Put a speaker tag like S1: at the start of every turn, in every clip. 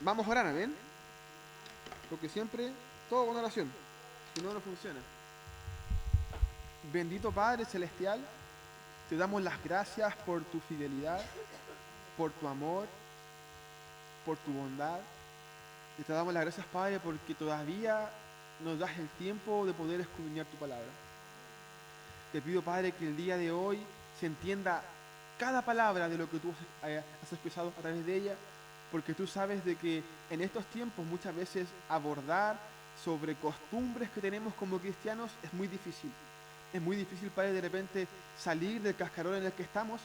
S1: Vamos a orar, amén. Porque siempre todo con oración. Si no, no funciona. Bendito Padre Celestial, te damos las gracias por tu fidelidad, por tu amor, por tu bondad. Y te damos las gracias, Padre, porque todavía nos das el tiempo de poder escudriñar tu palabra. Te pido, Padre, que el día de hoy se entienda cada palabra de lo que tú has expresado a través de ella, porque tú sabes de que en estos tiempos muchas veces abordar sobre costumbres que tenemos como cristianos es muy difícil. Es muy difícil, Padre, de repente salir del cascarón en el que estamos,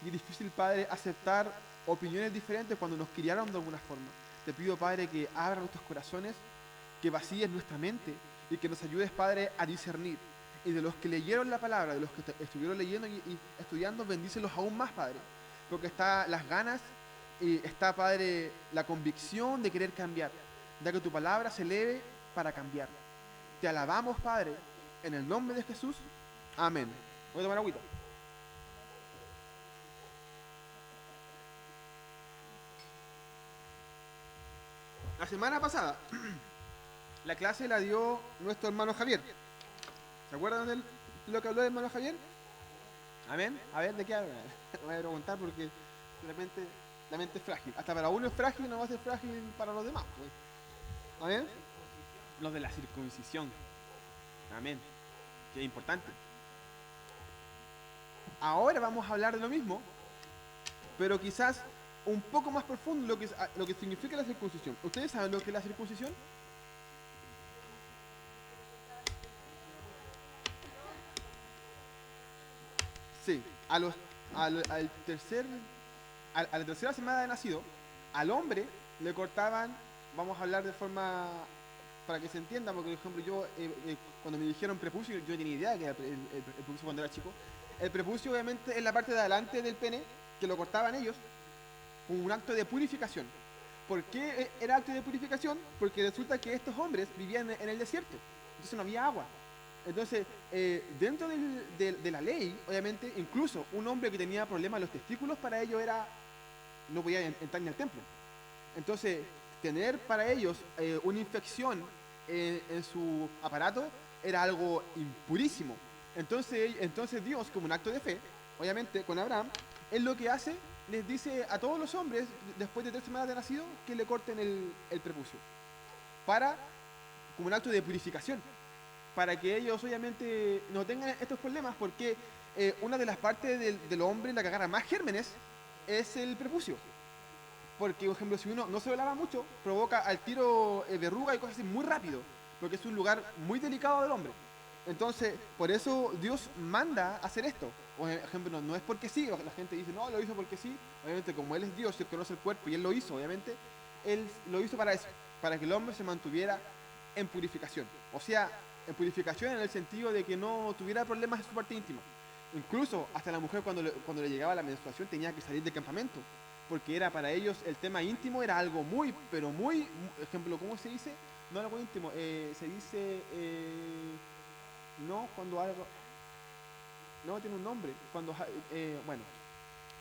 S1: y es difícil, Padre, aceptar opiniones diferentes cuando nos criaron de alguna forma. Te pido, Padre, que abra nuestros corazones, que vacíes nuestra mente y que nos ayudes, Padre, a discernir. Y de los que leyeron la palabra, de los que estuvieron leyendo y estudiando, bendícelos aún más, Padre. Porque está las ganas y está, Padre, la convicción de querer cambiar. Ya que tu palabra se eleve para cambiar. Te alabamos, Padre, en el nombre de Jesús. Amén. Voy a tomar agüita. La semana pasada, la clase la dio nuestro hermano Javier. ¿Se acuerdan de lo que habló el hermano Javier? Amén. A ver, ¿de qué habla? Voy a preguntar porque realmente la mente es frágil. Hasta para uno es frágil, no va a ser frágil para los demás, pues. Amén. Los de la circuncisión. Amén. Que es importante. Ahora vamos a hablar de lo mismo, pero quizás un poco más profundo lo que significa la circuncisión. ¿Ustedes saben lo que es la circuncisión? Sí, a los, al tercer, a la tercera semana de nacido, al hombre le cortaban, vamos a hablar de forma para que se entienda, porque por ejemplo yo, cuando me dijeron prepucio, yo no tenía idea que era el prepucio cuando era chico. El prepucio obviamente es la parte de adelante del pene, que lo cortaban ellos, un acto de purificación. ¿Por qué era acto de purificación? Porque resulta que estos hombres vivían en el desierto, entonces no había agua. Entonces, dentro de la ley, obviamente, incluso un hombre que tenía problemas en los testículos, para ello era, no podía entrar ni al templo. Entonces, tener para ellos una infección en su aparato era algo impurísimo. Entonces Dios, como un acto de fe, obviamente con Abraham, él lo que hace, les dice a todos los hombres, después de 3 semanas de nacido, que le corten el prepucio. Para, como un acto de purificación. Para que ellos obviamente no tengan estos problemas, porque una de las partes del hombre en la que agarra más gérmenes es el prepucio. Porque, por ejemplo, si uno no se lo lava mucho, provoca al tiro verruga y cosas así muy rápido, porque es un lugar muy delicado del hombre. Entonces, por eso Dios manda hacer esto. Por ejemplo, no es porque sí, la gente dice, no, lo hizo porque sí. Obviamente, como Él es Dios y Él conoce el cuerpo y Él lo hizo, obviamente, Él lo hizo para eso, para que el hombre se mantuviera en purificación. O sea, en purificación en el sentido de que no tuviera problemas en su parte íntima. Incluso hasta la mujer cuando le llegaba la menstruación tenía que salir del campamento, porque era para ellos el tema íntimo era algo muy, pero muy, ejemplo, ¿cómo se dice? No algo íntimo, se dice, no, cuando algo, no, tiene un nombre, cuando, bueno,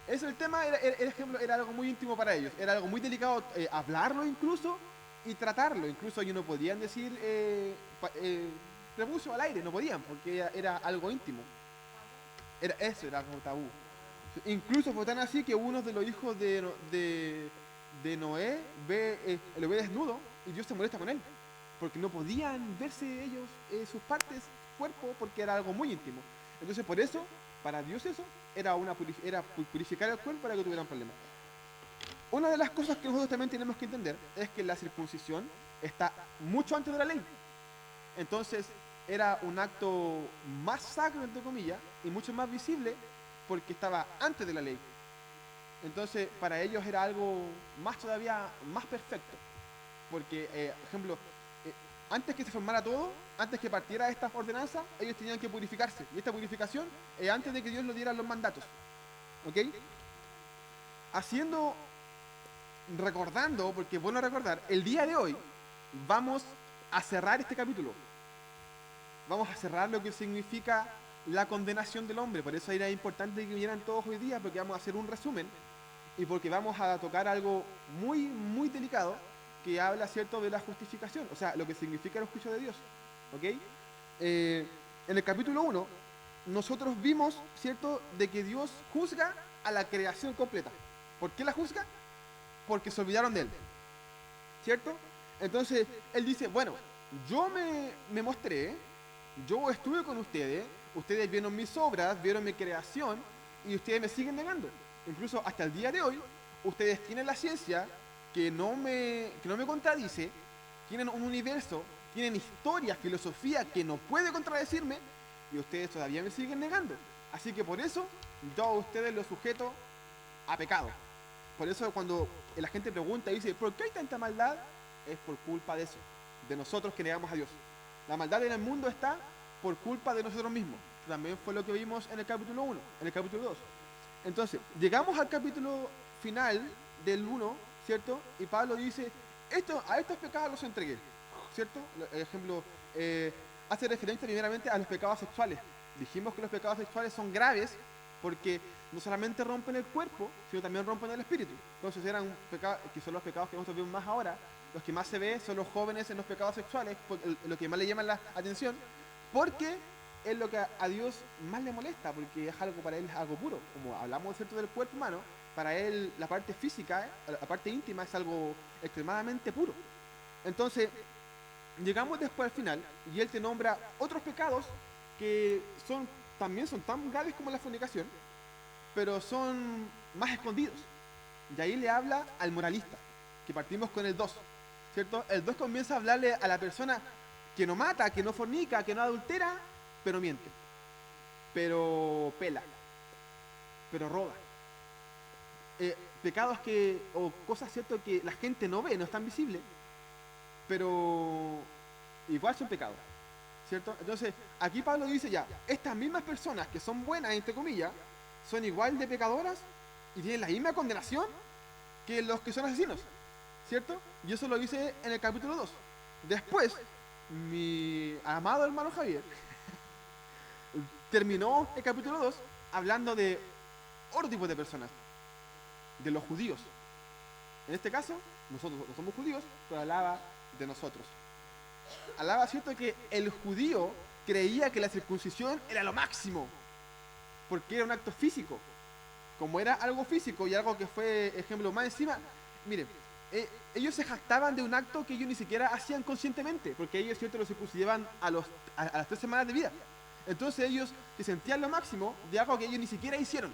S1: ese el tema, ejemplo, era algo muy íntimo para ellos, era algo muy delicado hablarlo incluso y tratarlo, incluso ellos no podían decir prepucio al aire, no podían, porque era algo íntimo, era como tabú. Incluso fue tan así que uno de los hijos de Noé lo ve desnudo y Dios se molesta con él. Porque no podían verse ellos sus partes, cuerpo, porque era algo muy íntimo. Entonces por eso, para Dios eso, era purificar el cuerpo para que tuvieran problemas. Una de las cosas que nosotros también tenemos que entender es que la circuncisión está mucho antes de la ley. Entonces era un acto más sacro, entre comillas, y mucho más visible porque estaba antes de la ley. Entonces para ellos era algo más todavía más perfecto. Porque, por ejemplo, antes que se formara todo, antes que partiera esta ordenanza, ellos tenían que purificarse. Y esta purificación, antes de que Dios les diera los mandatos. ¿Ok? Haciendo, recordando, porque es bueno recordar, el día de hoy vamos a cerrar este capítulo. Vamos a cerrar lo que significa la condenación del hombre. Por eso era importante que vinieran todos hoy día, porque vamos a hacer un resumen y porque vamos a tocar algo muy, muy delicado, que habla, ¿cierto?, de la justificación, o sea, lo que significa el juicio de Dios, ¿ok? En el capítulo 1, nosotros vimos, ¿cierto?, de que Dios juzga a la creación completa. ¿Por qué la juzga? Porque se olvidaron de Él, ¿cierto? Entonces, Él dice, bueno, yo me mostré, yo estuve con ustedes, ustedes vieron mis obras, vieron mi creación, y ustedes me siguen negando. Incluso hasta el día de hoy, ustedes tienen la ciencia que no me contradice, tienen un universo, tienen historia, filosofía que no puede contradecirme, y ustedes todavía me siguen negando. Así que por eso yo a ustedes los sujeto a pecado. Por eso cuando la gente pregunta y dice, ¿por qué hay tanta maldad? Es por culpa de eso, de nosotros que negamos a Dios. La maldad en el mundo está por culpa de nosotros mismos. También fue lo que vimos en el capítulo 1, en el capítulo 2. Entonces, llegamos al capítulo final del 1, ¿cierto? Y Pablo dice, a estos pecados los entregué, ¿cierto? El ejemplo hace referencia primeramente a los pecados sexuales. Dijimos que los pecados sexuales son graves porque no solamente rompen el cuerpo, sino también rompen el espíritu. Entonces eran pecados, que son los pecados que nosotros vemos más ahora. Los que más se ve son los jóvenes en los pecados sexuales, lo que más le llama la atención, porque es lo que a Dios más le molesta, porque es algo para él, es algo puro. Como hablamos, ¿cierto?, del cuerpo humano, para él la parte física, la parte íntima es algo extremadamente puro. Entonces, llegamos después al final y él te nombra otros pecados que también son tan graves como la fornicación, pero son más escondidos. Y ahí le habla al moralista, que partimos con el 2, ¿cierto? El 2 comienza a hablarle a la persona que no mata, que no fornica, que no adultera, pero miente, pero pela, pero roba. Pecados o cosas, ¿cierto?, que la gente no ve, no están visibles, pero igual son pecados, ¿cierto? Entonces, aquí Pablo dice ya, estas mismas personas que son buenas, entre comillas, son igual de pecadoras y tienen la misma condenación que los que son asesinos, ¿cierto? Y eso lo dice en el capítulo 2. Después, mi amado hermano Javier terminó el capítulo 2 hablando de otro tipo de personas, de los judíos. En este caso, nosotros no somos judíos, pero hablaba de nosotros. Hablaba, ¿cierto?, que el judío creía que la circuncisión era lo máximo, porque era un acto físico. Como era algo físico y algo que fue, ejemplo, más encima, miren, ellos se jactaban de un acto que ellos ni siquiera hacían conscientemente, porque ellos, ¿cierto?, lo circuncidaban a las 3 semanas de vida. Entonces ellos se sentían lo máximo de algo que ellos ni siquiera hicieron,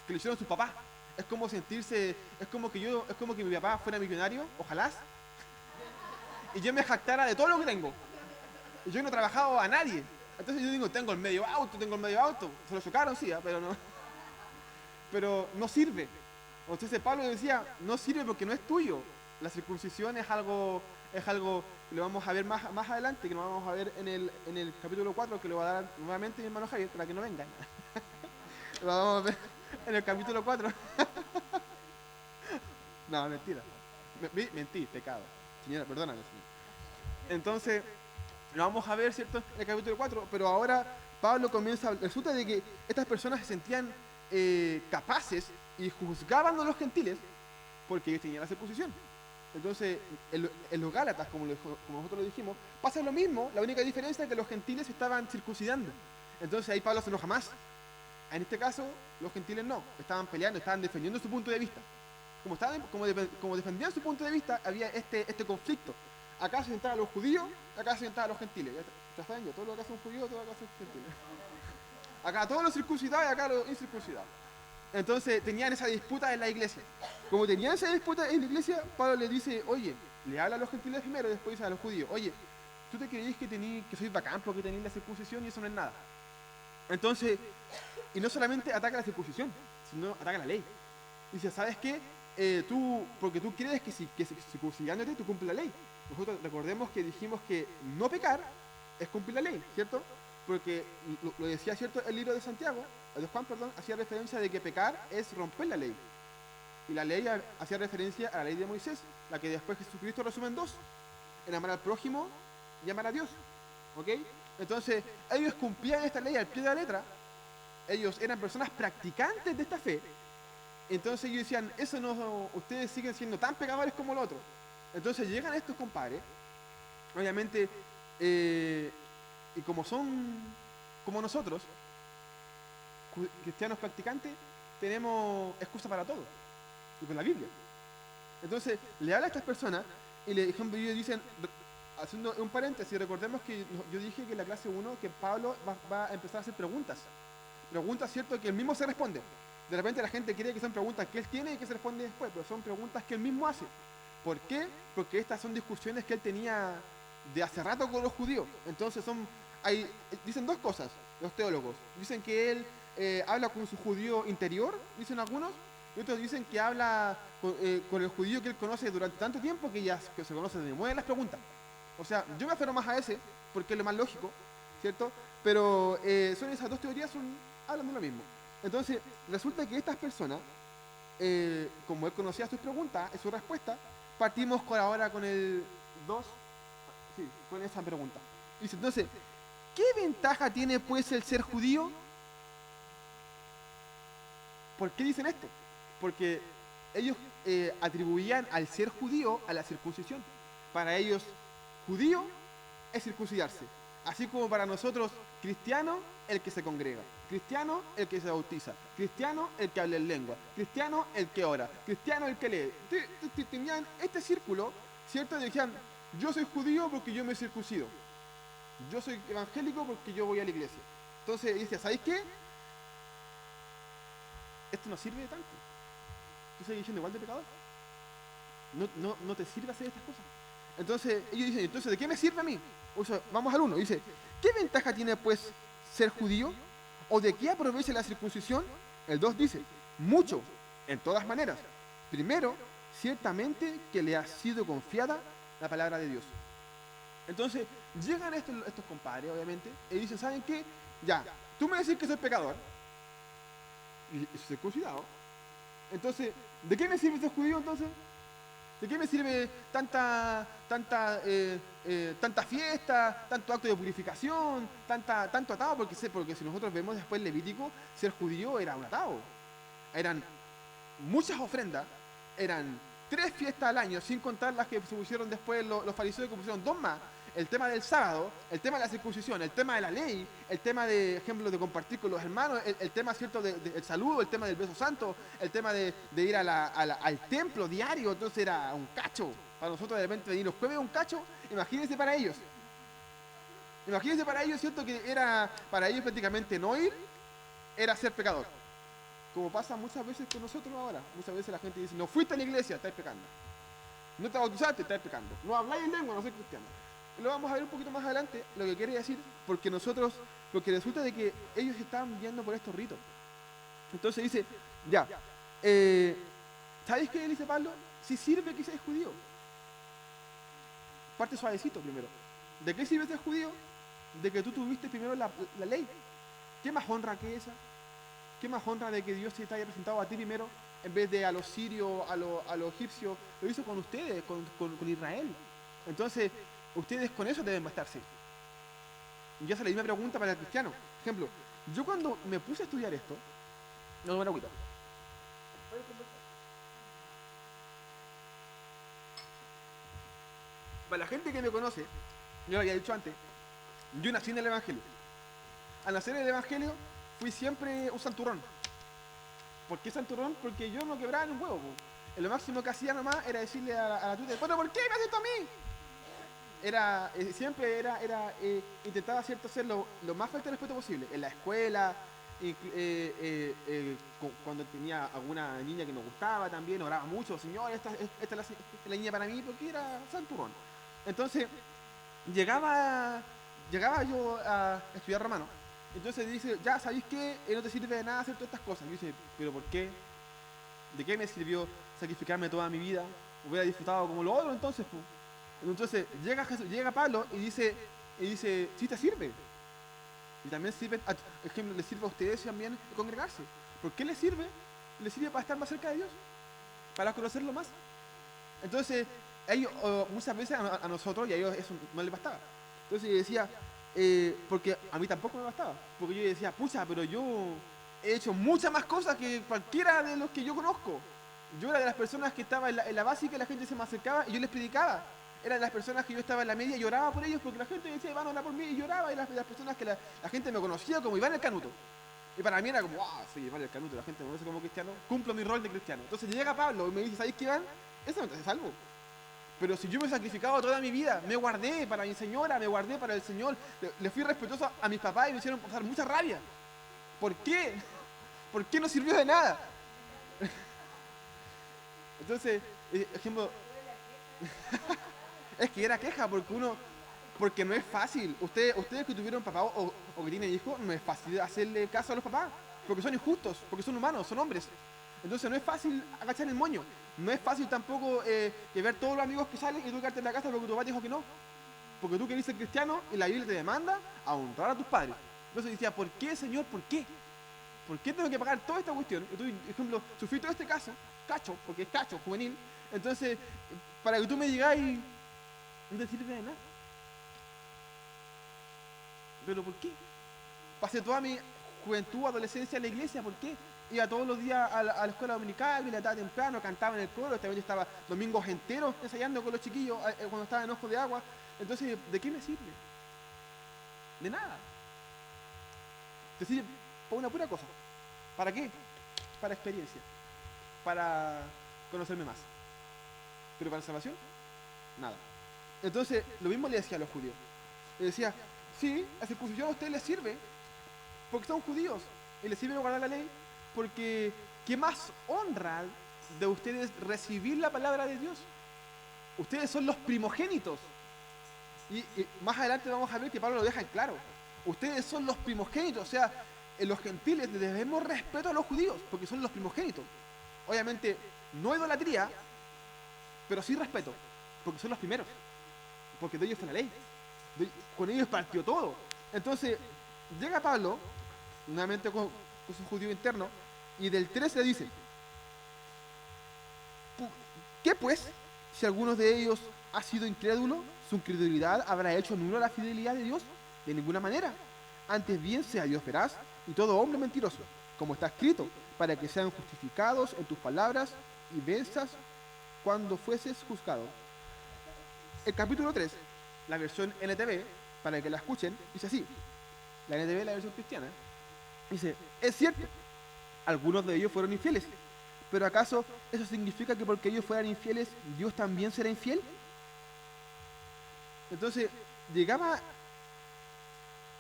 S1: que lo hicieron sus papás. Es como sentirse, es como que mi papá fuera millonario, ojalá, y yo me jactara de todo lo que tengo. Y yo no he trabajado a nadie. Entonces yo digo, tengo el medio auto. Se lo chocaron, sí, pero no sirve. Entonces Pablo decía, no sirve porque no es tuyo. La circuncisión es algo que lo vamos a ver más adelante, que lo vamos a ver en el capítulo 4, que lo va a dar nuevamente mi hermano Javier, para que no vengan. Lo vamos a ver en el capítulo 4. No, mentira. Mentí, pecado. Señora, perdóname, señor. Entonces, lo vamos a ver, ¿cierto?, en el capítulo 4, pero ahora Pablo resulta de que estas personas se sentían capaces y juzgaban a los gentiles porque ellos tenían la circuncisión. Entonces, en los Gálatas, como nosotros lo dijimos, pasa lo mismo, la única diferencia es que los gentiles estaban circuncidando. Entonces ahí Pablo se enoja más. En este caso, los gentiles no, estaban peleando, estaban defendiendo su punto de vista. Como defendían su punto de vista, había este conflicto. Acá se sentaban los judíos, acá se sentaban los gentiles. ¿Ya saben yo? Todo lo que hacen judíos, todo lo que hacen gentiles. Acá todos los circuncidados y acá los incircuncidados. Entonces tenían esa disputa en la iglesia. Como tenían esa disputa en la iglesia, Pablo le dice, oye, le habla a los gentiles primero y después dice a los judíos, oye, ¿tú te creís que sois bacán porque tenéis la circuncisión y eso no es nada? Entonces, y no solamente ataca la circuncisión, sino ataca la ley. Dice, ¿sabes qué? Porque tú crees que circuncidándote tú cumples la ley. Nosotros recordemos que dijimos que no pecar es cumplir la ley, ¿cierto? Porque lo decía, ¿cierto?, el libro de Santiago, de Juan, perdón, hacía referencia de que pecar es romper la ley. Y la ley hacía referencia a la ley de Moisés, la que después Jesucristo resume en 2, en amar al prójimo y amar a Dios. ¿Ok? Entonces, ellos cumplían esta ley al pie de la letra, ellos eran personas practicantes de esta fe. Entonces ellos decían, ustedes siguen siendo tan pecadores como el otro. Entonces llegan estos compadres, obviamente, y como son como nosotros, cristianos practicantes, tenemos excusa para todo, y con la Biblia. Entonces le habla a estas personas y le dicen, haciendo un paréntesis, recordemos que yo dije que en la clase 1 que Pablo va a empezar a hacer preguntas, ¿cierto? Que él mismo se responde. De repente la gente cree que son preguntas que él tiene y que se responde después, pero son preguntas que él mismo hace. ¿Por qué? Porque estas son discusiones que él tenía de hace rato con los judíos. Entonces dicen dos cosas los teólogos. Dicen que él habla con su judío interior, dicen algunos, y otros dicen que habla con el judío que él conoce durante tanto tiempo que que se conoce de memoria las preguntas. O sea, yo me aferro más a ese, porque es lo más lógico, ¿cierto? Pero son esas dos teorías, hablan de lo mismo. Entonces, resulta que estas personas, como él conocía sus preguntas y sus respuestas, partimos ahora con el 2, sí, con esa pregunta. Dice, entonces, ¿qué ventaja tiene pues el ser judío? ¿Por qué dicen esto? Porque ellos atribuían al ser judío a la circuncisión. Para ellos, judío es circuncidarse. Así como para nosotros, cristiano, el que se congrega. Cristiano, el que se bautiza. Cristiano, el que habla en lengua. Cristiano, el que ora. Cristiano, el que lee. Tenían este círculo, ¿cierto? Decían, yo soy judío porque yo me circuncido. Yo soy evangélico porque yo voy a la iglesia. Entonces dice, ¿sabéis qué? Esto no sirve de tanto. Tú sigues diciendo igual de pecador. No te sirve hacer estas cosas. Entonces ellos dicen, entonces ¿de qué me sirve a mí? O sea, vamos al 1. Dice, ¿qué ventaja tiene pues ser judío? ¿O de qué aprovecha la circuncisión? El 2 dice, mucho, en todas maneras. Primero, ciertamente que le ha sido confiada la palabra de Dios. Entonces llegan estos compadres, obviamente, y dicen, ¿saben qué? Ya, tú me decís que soy pecador y soy circuncidado. Entonces, ¿de qué me sirve ser judío entonces? ¿De qué me sirve tanta fiesta, tanto acto de purificación, tanto atado? Porque si nosotros vemos después Levítico, ser judío era un atado. Eran muchas ofrendas, eran 3 fiestas al año, sin contar las que se pusieron después los fariseos, que pusieron 2 más. El tema del sábado, el tema de la circuncisión, el tema de la ley, el tema de, ejemplo, de compartir con los hermanos, el tema, ¿cierto?, del saludo, el tema del beso santo, el tema de ir al templo diario. Entonces era un cacho. Para nosotros de repente venir los jueves un cacho, imagínense para ellos. Imagínense para ellos, ¿cierto?, que era para ellos prácticamente no ir, era ser pecador. Como pasa muchas veces con nosotros ahora. Muchas veces la gente dice, no fuiste a la iglesia, estás pecando. No te bautizaste, estás pecando. No habláis en lengua, no soy cristiano. Lo vamos a ver un poquito más adelante, lo que quiere decir, porque resulta de que ellos estaban viendo por estos ritos. Entonces dice, ya, ¿sabéis qué dice Pablo? Si sirve que seas judío. Parte suavecito primero. ¿De qué sirve ser judío? De que tú tuviste primero la ley. ¿Qué más honra que esa? ¿Qué más honra de que Dios te haya presentado a ti primero en vez de a los sirios, a los egipcios? Lo hizo con ustedes, con Israel. Entonces, ustedes con eso deben bastarse. Y esa es la misma pregunta para el cristiano. Por ejemplo, yo cuando me puse a estudiar esto, no me agüita. Para la gente que me conoce, yo lo había dicho antes, yo nací en el Evangelio. Al nacer en el Evangelio, fui siempre un santurrón. ¿Por qué santurrón? Porque yo no quebraba en un huevo. Lo máximo que hacía nomás era decirle a la tuya, ¿pero por qué me haces esto a mí? Siempre intentaba, ¿cierto?, ser lo más falta de respeto posible. En la escuela, cuando tenía alguna niña que me gustaba también, oraba mucho, Señor, esta es la niña para mí, porque era santurrón. Entonces, llegaba yo a estudiar romano. Entonces dice, ya, ¿sabéis qué? No te sirve de nada hacer todas estas cosas. Y dice, ¿pero por qué? ¿De qué me sirvió sacrificarme toda mi vida? Hubiera disfrutado como lo otro entonces, pues. Entonces llega Pablo y dice, sí te sirve. Y también sirve, le sirve a ustedes también congregarse. ¿Por qué les sirve? Les sirve para estar más cerca de Dios, para conocerlo más. Entonces, ellos muchas veces a nosotros, y a ellos eso no les bastaba. Entonces yo decía, porque a mí tampoco me bastaba. Porque yo decía, pucha, pero yo he hecho muchas más cosas que cualquiera de los que yo conozco. Yo era de las personas que estaba en la básica y la gente se me acercaba y yo les predicaba. Era de las personas que yo estaba en la media y lloraba por ellos porque la gente decía, van a orar por mí, y lloraba. Y las personas que la gente me conocía como Iván el Canuto. Y para mí era como, wow, soy Iván el Canuto, la gente me conoce como cristiano, cumplo mi rol de cristiano. Entonces llega Pablo y me dice, ¿sabes qué, Iván? Eso no te hace salvo. Pero si yo me he sacrificado toda mi vida, me guardé para mi señora, me guardé para el Señor, le fui respetuoso a mis papás y me hicieron pasar mucha rabia. ¿Por qué? ¿Por qué no sirvió de nada? Entonces, ejemplo, es que era queja porque no es fácil. Ustedes que tuvieron papá o que tienen hijos, no es fácil hacerle caso a los papás, porque son injustos, porque son humanos, son hombres. Entonces no es fácil agachar el moño. No es fácil tampoco que ver todos los amigos que salen y tú quedarte en la casa porque tu papá dijo que no. Porque tú querés ser cristiano y la Biblia te demanda a honrar a tus padres. Entonces decía, ¿por qué, Señor? ¿Por qué? ¿Por qué tengo que pagar toda esta cuestión? Y tú, por ejemplo, sufrí todo este cacho, porque es cacho, juvenil. Entonces, para que tú me digas y no te sirve de nada. ¿Pero por qué? Pasé toda mi juventud, adolescencia en la iglesia, ¿por qué? Iba todos los días a la escuela dominical, me levantaba temprano, cantaba en el coro, también estaba domingos enteros ensayando con los chiquillos cuando estaba en Ojo de Agua. Entonces, ¿de qué me sirve? De nada. Te sirve para una pura cosa. ¿Para qué? Para experiencia. Para conocerme más. Pero para salvación, nada. Entonces, lo mismo le decía a los judíos. Le decía, sí, la circuncisión a ustedes les sirve, porque son judíos, y les sirve guardar la ley, porque ¿qué más honra de ustedes recibir la palabra de Dios? Ustedes son los primogénitos. Y más adelante vamos a ver que Pablo lo deja en claro. Ustedes son los primogénitos, o sea, en los gentiles debemos respeto a los judíos, porque son los primogénitos. Obviamente, no idolatría, pero sí respeto, porque son los primeros, porque de ellos fue la ley, con ellos partió todo. Entonces, llega Pablo, nuevamente con su judío interno, y del 13 dice, ¿qué pues? Si alguno de ellos ha sido incrédulo, su incredulidad habrá hecho nulo la fidelidad de Dios. De ninguna manera. Antes bien sea Dios veraz y todo hombre mentiroso, como está escrito, para que sean justificados en tus palabras y venzas cuando fueses juzgado. El capítulo 3, la versión NTV, para que la escuchen, dice así. La NTV es la versión cristiana. Dice, es cierto, algunos de ellos fueron infieles, pero ¿acaso eso significa que porque ellos fueran infieles, Dios también será infiel? Entonces, llegaba,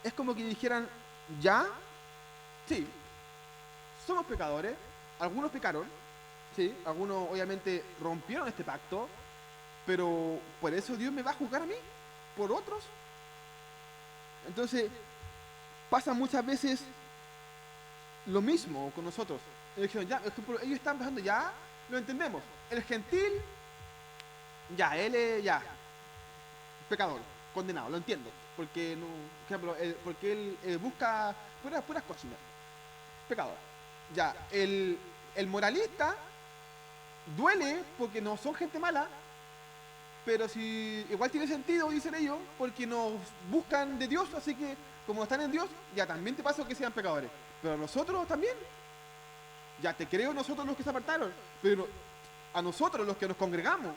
S1: es como que dijeran, ya, sí, somos pecadores, algunos pecaron, sí, algunos obviamente rompieron este pacto, pero por eso Dios me va a juzgar a mí, por otros. Entonces, pasa muchas veces lo mismo con nosotros. Ellos dijeron, ya, ellos están pensando, ya, lo entendemos. El gentil, ya, él es, ya, pecador, condenado, lo entiendo. Porque, no, por ejemplo, porque él busca puras cochinas. Pecador. Ya, el moralista duele porque no son gente mala, pero si igual tiene sentido, dicen ellos, porque nos buscan de Dios, así que como están en Dios, ya también te pasa que sean pecadores. Pero nosotros también, ya te creo nosotros los que se apartaron, pero a nosotros los que nos congregamos,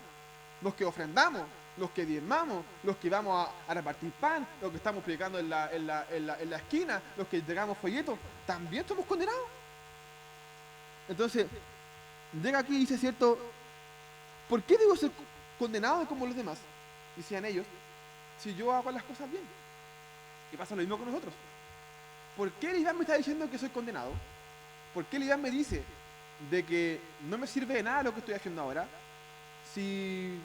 S1: los que ofrendamos, los que diezmamos, los que vamos a repartir pan, los que estamos predicando en la esquina, los que entregamos folletos, también somos condenados. Entonces, llega aquí y dice, cierto, ¿por qué debo ser condenado como los demás? Decían ellos, si yo hago las cosas bien. Y pasa lo mismo con nosotros. ¿Por qué el Iván me está diciendo que soy condenado? ¿Por qué el Iván me dice de que no me sirve de nada lo que estoy haciendo ahora? Si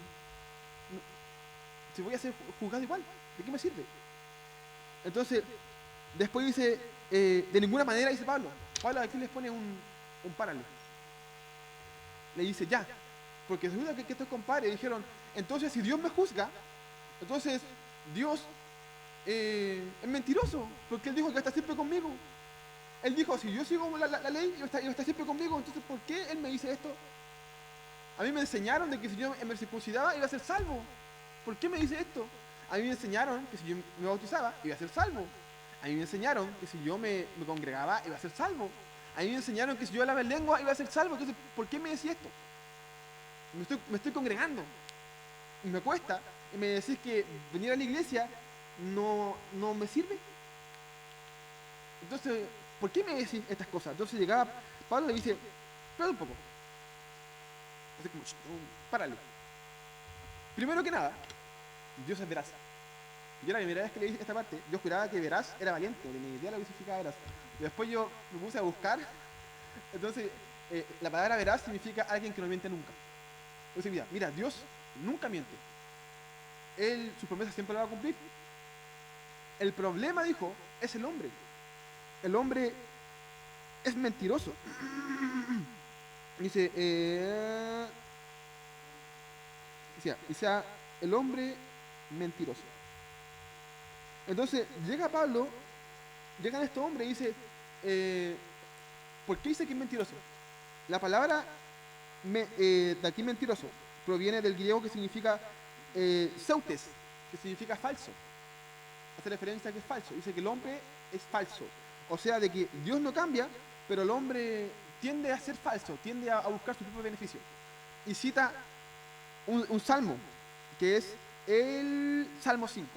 S1: voy a ser juzgado igual, ¿de qué me sirve? Entonces, después dice, de ninguna manera, dice Pablo. Pablo aquí les pone un paralelo. Le dice, ya, porque resulta que estos compadres dijeron, entonces si Dios me juzga, entonces Dios es mentiroso, porque Él dijo que está siempre conmigo. Él dijo, si yo sigo la ley, Él está siempre conmigo, entonces ¿por qué Él me dice esto? A mí me enseñaron de que si yo me circuncidaba iba a ser salvo. ¿Por qué me dice esto? A mí me enseñaron que si yo me bautizaba iba a ser salvo. A mí me enseñaron que si yo me congregaba iba a ser salvo. A mí me enseñaron que si yo hablaba en lengua iba a ser salvo. Entonces, ¿por qué me decía esto? me estoy congregando y me cuesta, y me decís que venir a la iglesia no me sirve. Entonces, ¿por qué me decís estas cosas? Entonces llegaba Pablo y le dice, espera un poco. Así como, párale. Primero que nada, Dios es veraz. Yo la primera vez que le dije esta parte, yo juraba que veraz era valiente, no tenía idea de lo que significaba veraz. Después yo me puse a buscar, entonces la palabra veraz significa alguien que no miente nunca. Entonces mira, Dios nunca miente. Él, sus promesas siempre las va a cumplir. El problema, dijo, es el hombre. El hombre es mentiroso. Dice, el hombre mentiroso. Entonces llega Pablo, llegan estos hombres y dice, ¿por qué dice que es mentiroso? La palabra de aquí mentiroso proviene del griego que significa seutes, que significa falso. Hace referencia a que es falso. Dice que el hombre es falso. O sea, de que Dios no cambia, pero el hombre tiende a ser falso, tiende a buscar su propio beneficio. Y cita un salmo, que es el Salmo 5.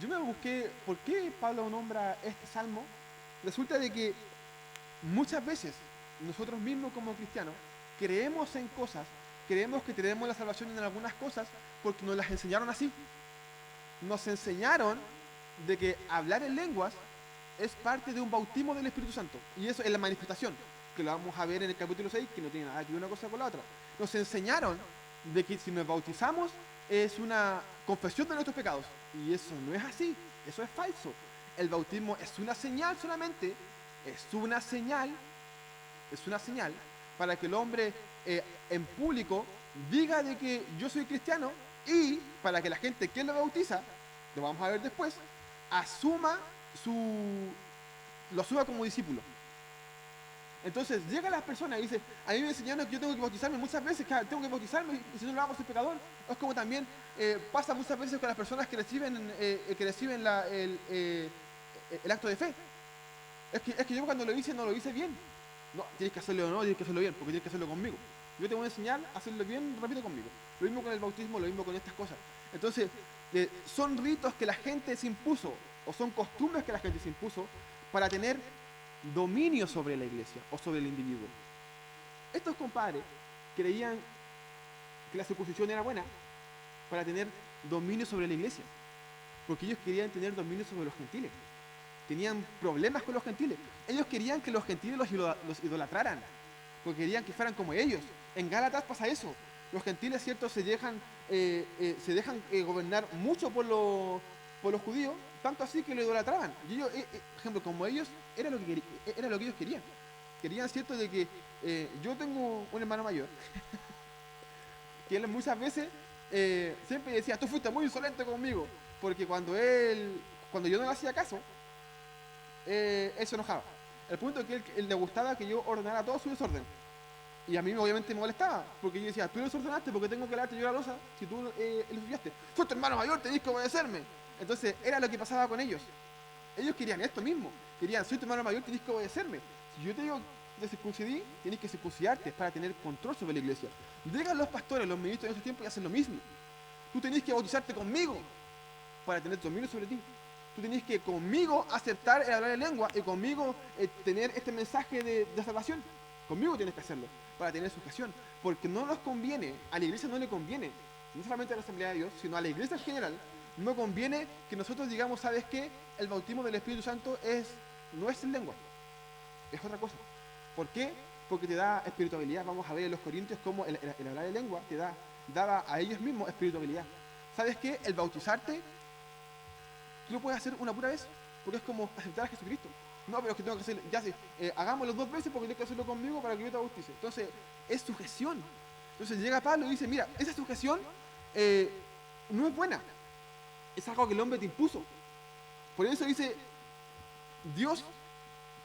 S1: Yo me busqué por qué Pablo nombra este salmo. Resulta de que muchas veces nosotros mismos como cristianos creemos en cosas, creemos que tenemos la salvación en algunas cosas porque nos las enseñaron así. Nos enseñaron de que hablar en lenguas es parte de un bautismo del Espíritu Santo. Y eso es la manifestación, que lo vamos a ver en el capítulo 6, que no tiene nada que ver una cosa con la otra. Nos enseñaron de que si nos bautizamos es una confesión de nuestros pecados. Y eso no es así, eso es falso. El bautismo es una señal solamente, es una señal para que el hombre en público diga de que yo soy cristiano y para que la gente que lo bautiza, lo vamos a ver después, lo asuma como discípulo. Entonces llegan las personas y dicen, a mí me enseñaron que yo tengo que bautizarme muchas veces, que tengo que bautizarme y si no lo hago soy pecador. Es como también pasa muchas veces con las personas que reciben el acto de fe. Es que yo cuando lo hice no lo hice bien. No, tienes que hacerlo o no, tienes que hacerlo bien, porque tienes que hacerlo conmigo. Yo te voy a enseñar a hacerlo bien, repite conmigo. Lo mismo con el bautismo, lo mismo con estas cosas. Entonces, son ritos que la gente se impuso, o son costumbres que la gente se impuso para tener dominio sobre la iglesia o sobre el individuo. Estos compadres creían que la circuncisión era buena para tener dominio sobre la iglesia, porque ellos querían tener dominio sobre los gentiles. Tenían problemas con los gentiles. Ellos querían que los gentiles los idolatraran, porque querían que fueran como ellos. En Gálatas pasa eso. Los gentiles, cierto, se dejan gobernar mucho por los judíos, tanto así que lo idolatraban. Y ellos, por ejemplo, como ellos, era lo que ellos querían. Querían, cierto, de que yo tengo un hermano mayor, que él muchas veces siempre decía, tú fuiste muy insolente conmigo, porque cuando yo no le hacía caso, él se enojaba. El punto es que él le gustaba que yo ordenara todo su desorden. Y a mí obviamente me molestaba, porque yo decía, tú lo desordenaste porque tengo que lavarte yo la losa si tú lo ensuciaste. Soy tu hermano mayor, tenés que obedecerme. Entonces era lo que pasaba con ellos. Ellos querían esto mismo. Querían, soy tu hermano mayor, tenés que obedecerme. Si yo te digo de circuncidí, tienes que circuncidarte para tener control sobre la iglesia. Llegan los pastores, los ministros en ese tiempo y hacen lo mismo. Tú tenés que bautizarte conmigo para tener dominio sobre ti. Tú tenés que conmigo aceptar el hablar en lengua y conmigo tener este mensaje de salvación. Conmigo tienes que hacerlo para tener sujeción. Porque no nos conviene, a la iglesia no le conviene, no solamente a la Asamblea de Dios, sino a la iglesia en general, no conviene que nosotros digamos, ¿sabes qué? El bautismo del Espíritu Santo no es en lengua, es otra cosa. ¿Por qué? Porque te da espiritualidad. Vamos a ver en los Corintios cómo el hablar de lengua daba a ellos mismos espiritualidad. ¿Sabes qué? El bautizarte, tú lo puedes hacer una pura vez, porque es como aceptar a Jesucristo. No, pero es que tengo que hacerlo, ya sé, hagámoslo 2 veces porque tienes que hacerlo conmigo para que yo te bautice. Entonces, es sujeción. Entonces llega Pablo y dice, mira, esa sujeción no es buena. Es algo que el hombre te impuso. Por eso dice, Dios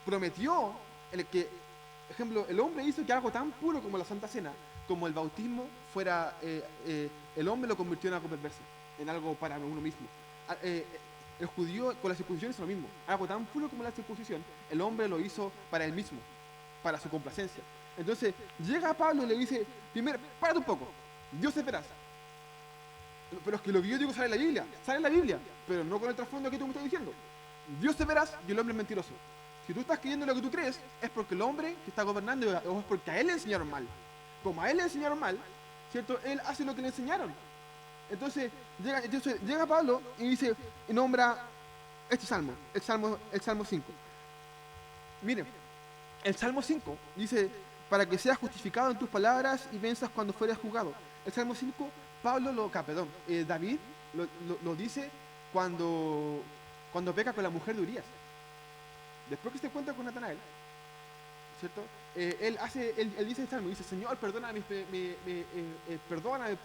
S1: prometió por ejemplo, el hombre hizo que algo tan puro como la Santa Cena, como el bautismo, fuera, el hombre lo convirtió en algo perverso, en algo para uno mismo. El judío con la circuncisión es lo mismo. Algo tan puro como la circuncisión, el hombre lo hizo para él mismo, para su complacencia. Entonces, llega Pablo y le dice, Primero, párate un poco. Dios es veraz. Pero es que lo que yo digo sale en la Biblia. Sale en la Biblia. Pero no con el trasfondo que tú me estás diciendo. Dios es veraz y el hombre es mentiroso. Si tú estás creyendo lo que tú crees, es porque el hombre que está gobernando o es porque a él le enseñaron mal. Como a él le enseñaron mal, ¿cierto? Él hace lo que le enseñaron. Entonces llega Pablo y dice, y nombra este salmo, el Salmo 5. Miren, el Salmo 5 dice, para que seas justificado en tus palabras y venzas cuando fueres juzgado. El Salmo 5, David lo dice cuando peca con la mujer de Urías. Después que se encuentra con Natanael, ¿cierto? Él dice el salmo, dice, Señor, perdóname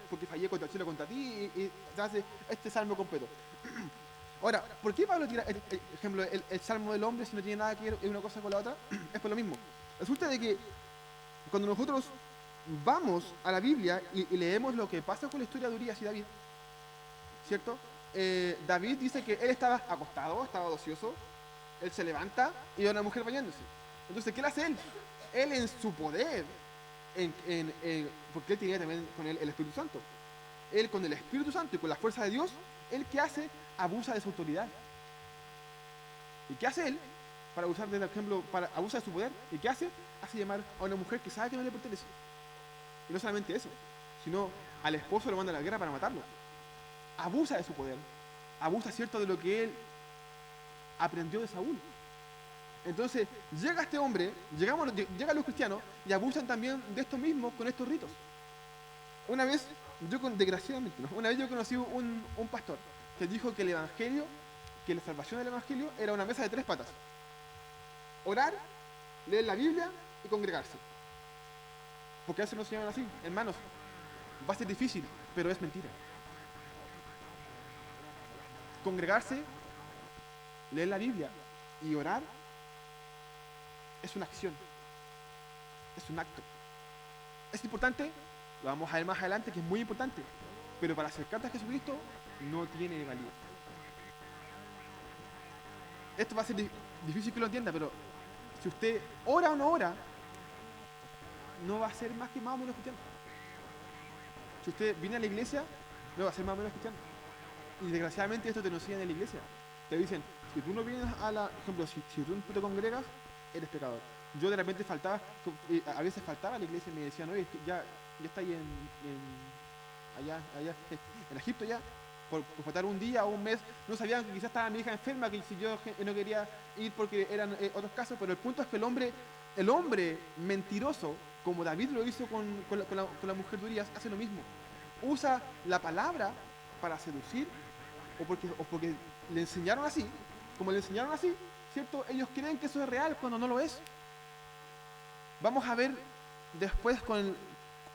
S1: porque fallé contra el cielo, contra ti, y se hace este salmo completo. Ahora, ¿por qué Pablo tira el salmo del hombre si no tiene nada que ver una cosa con la otra? Es por lo mismo. Resulta de que cuando nosotros vamos a la Biblia y leemos lo que pasa con la historia de Urías y David, ¿cierto? David dice que él estaba acostado, estaba ocioso, él se levanta y ve a una mujer bañándose. Entonces, ¿qué le hace él? Él en su poder, porque él tenía también con él el Espíritu Santo. Él con el Espíritu Santo y con la fuerza de Dios, él ¿qué hace? Abusa de su autoridad. ¿Y qué hace él? Para abusar del ejemplo, para abusa de su poder. ¿Y qué hace? Hace llamar a una mujer que sabe que no le pertenece. Y no solamente eso, sino al esposo lo manda a la guerra para matarlo. Abusa de su poder. Abusa, ¿cierto?, de lo que él aprendió de Saúl. Entonces, llega este hombre, llegan los cristianos y abusan también de esto mismo con estos ritos. Una vez yo conocí un pastor que dijo que el evangelio, que la salvación del evangelio era una mesa de 3 patas. Orar, leer la Biblia y congregarse. Porque a veces nos llaman así, hermanos, va a ser difícil, pero es mentira. Congregarse, leer la Biblia y orar es una acción, es un acto. Es importante, lo vamos a ver más adelante, que es muy importante, pero para acercarte a Jesucristo no tiene valía. Esto va a ser difícil que lo entienda, pero si usted ora o no ora, no va a ser más o menos cristiano. Si usted viene a la iglesia, no va a ser más o menos cristiano. Y desgraciadamente esto te lo enseñan en la iglesia. Te dicen, si tú no vienes a la... Por ejemplo, si tú no te congregas, eres pecador. Yo de repente a veces faltaba a la iglesia y me decían, oye, ya está ahí allá en Egipto ya, por faltar un día o un mes, no sabían que quizás estaba mi hija enferma, que si yo no quería ir porque eran otros casos, pero el punto es que el hombre mentiroso, como David lo hizo con la mujer de Urías, hace lo mismo. Usa la palabra para seducir, o porque le enseñaron así, como le enseñaron así, ¿cierto? Ellos creen que eso es real cuando no lo es. Vamos a ver después con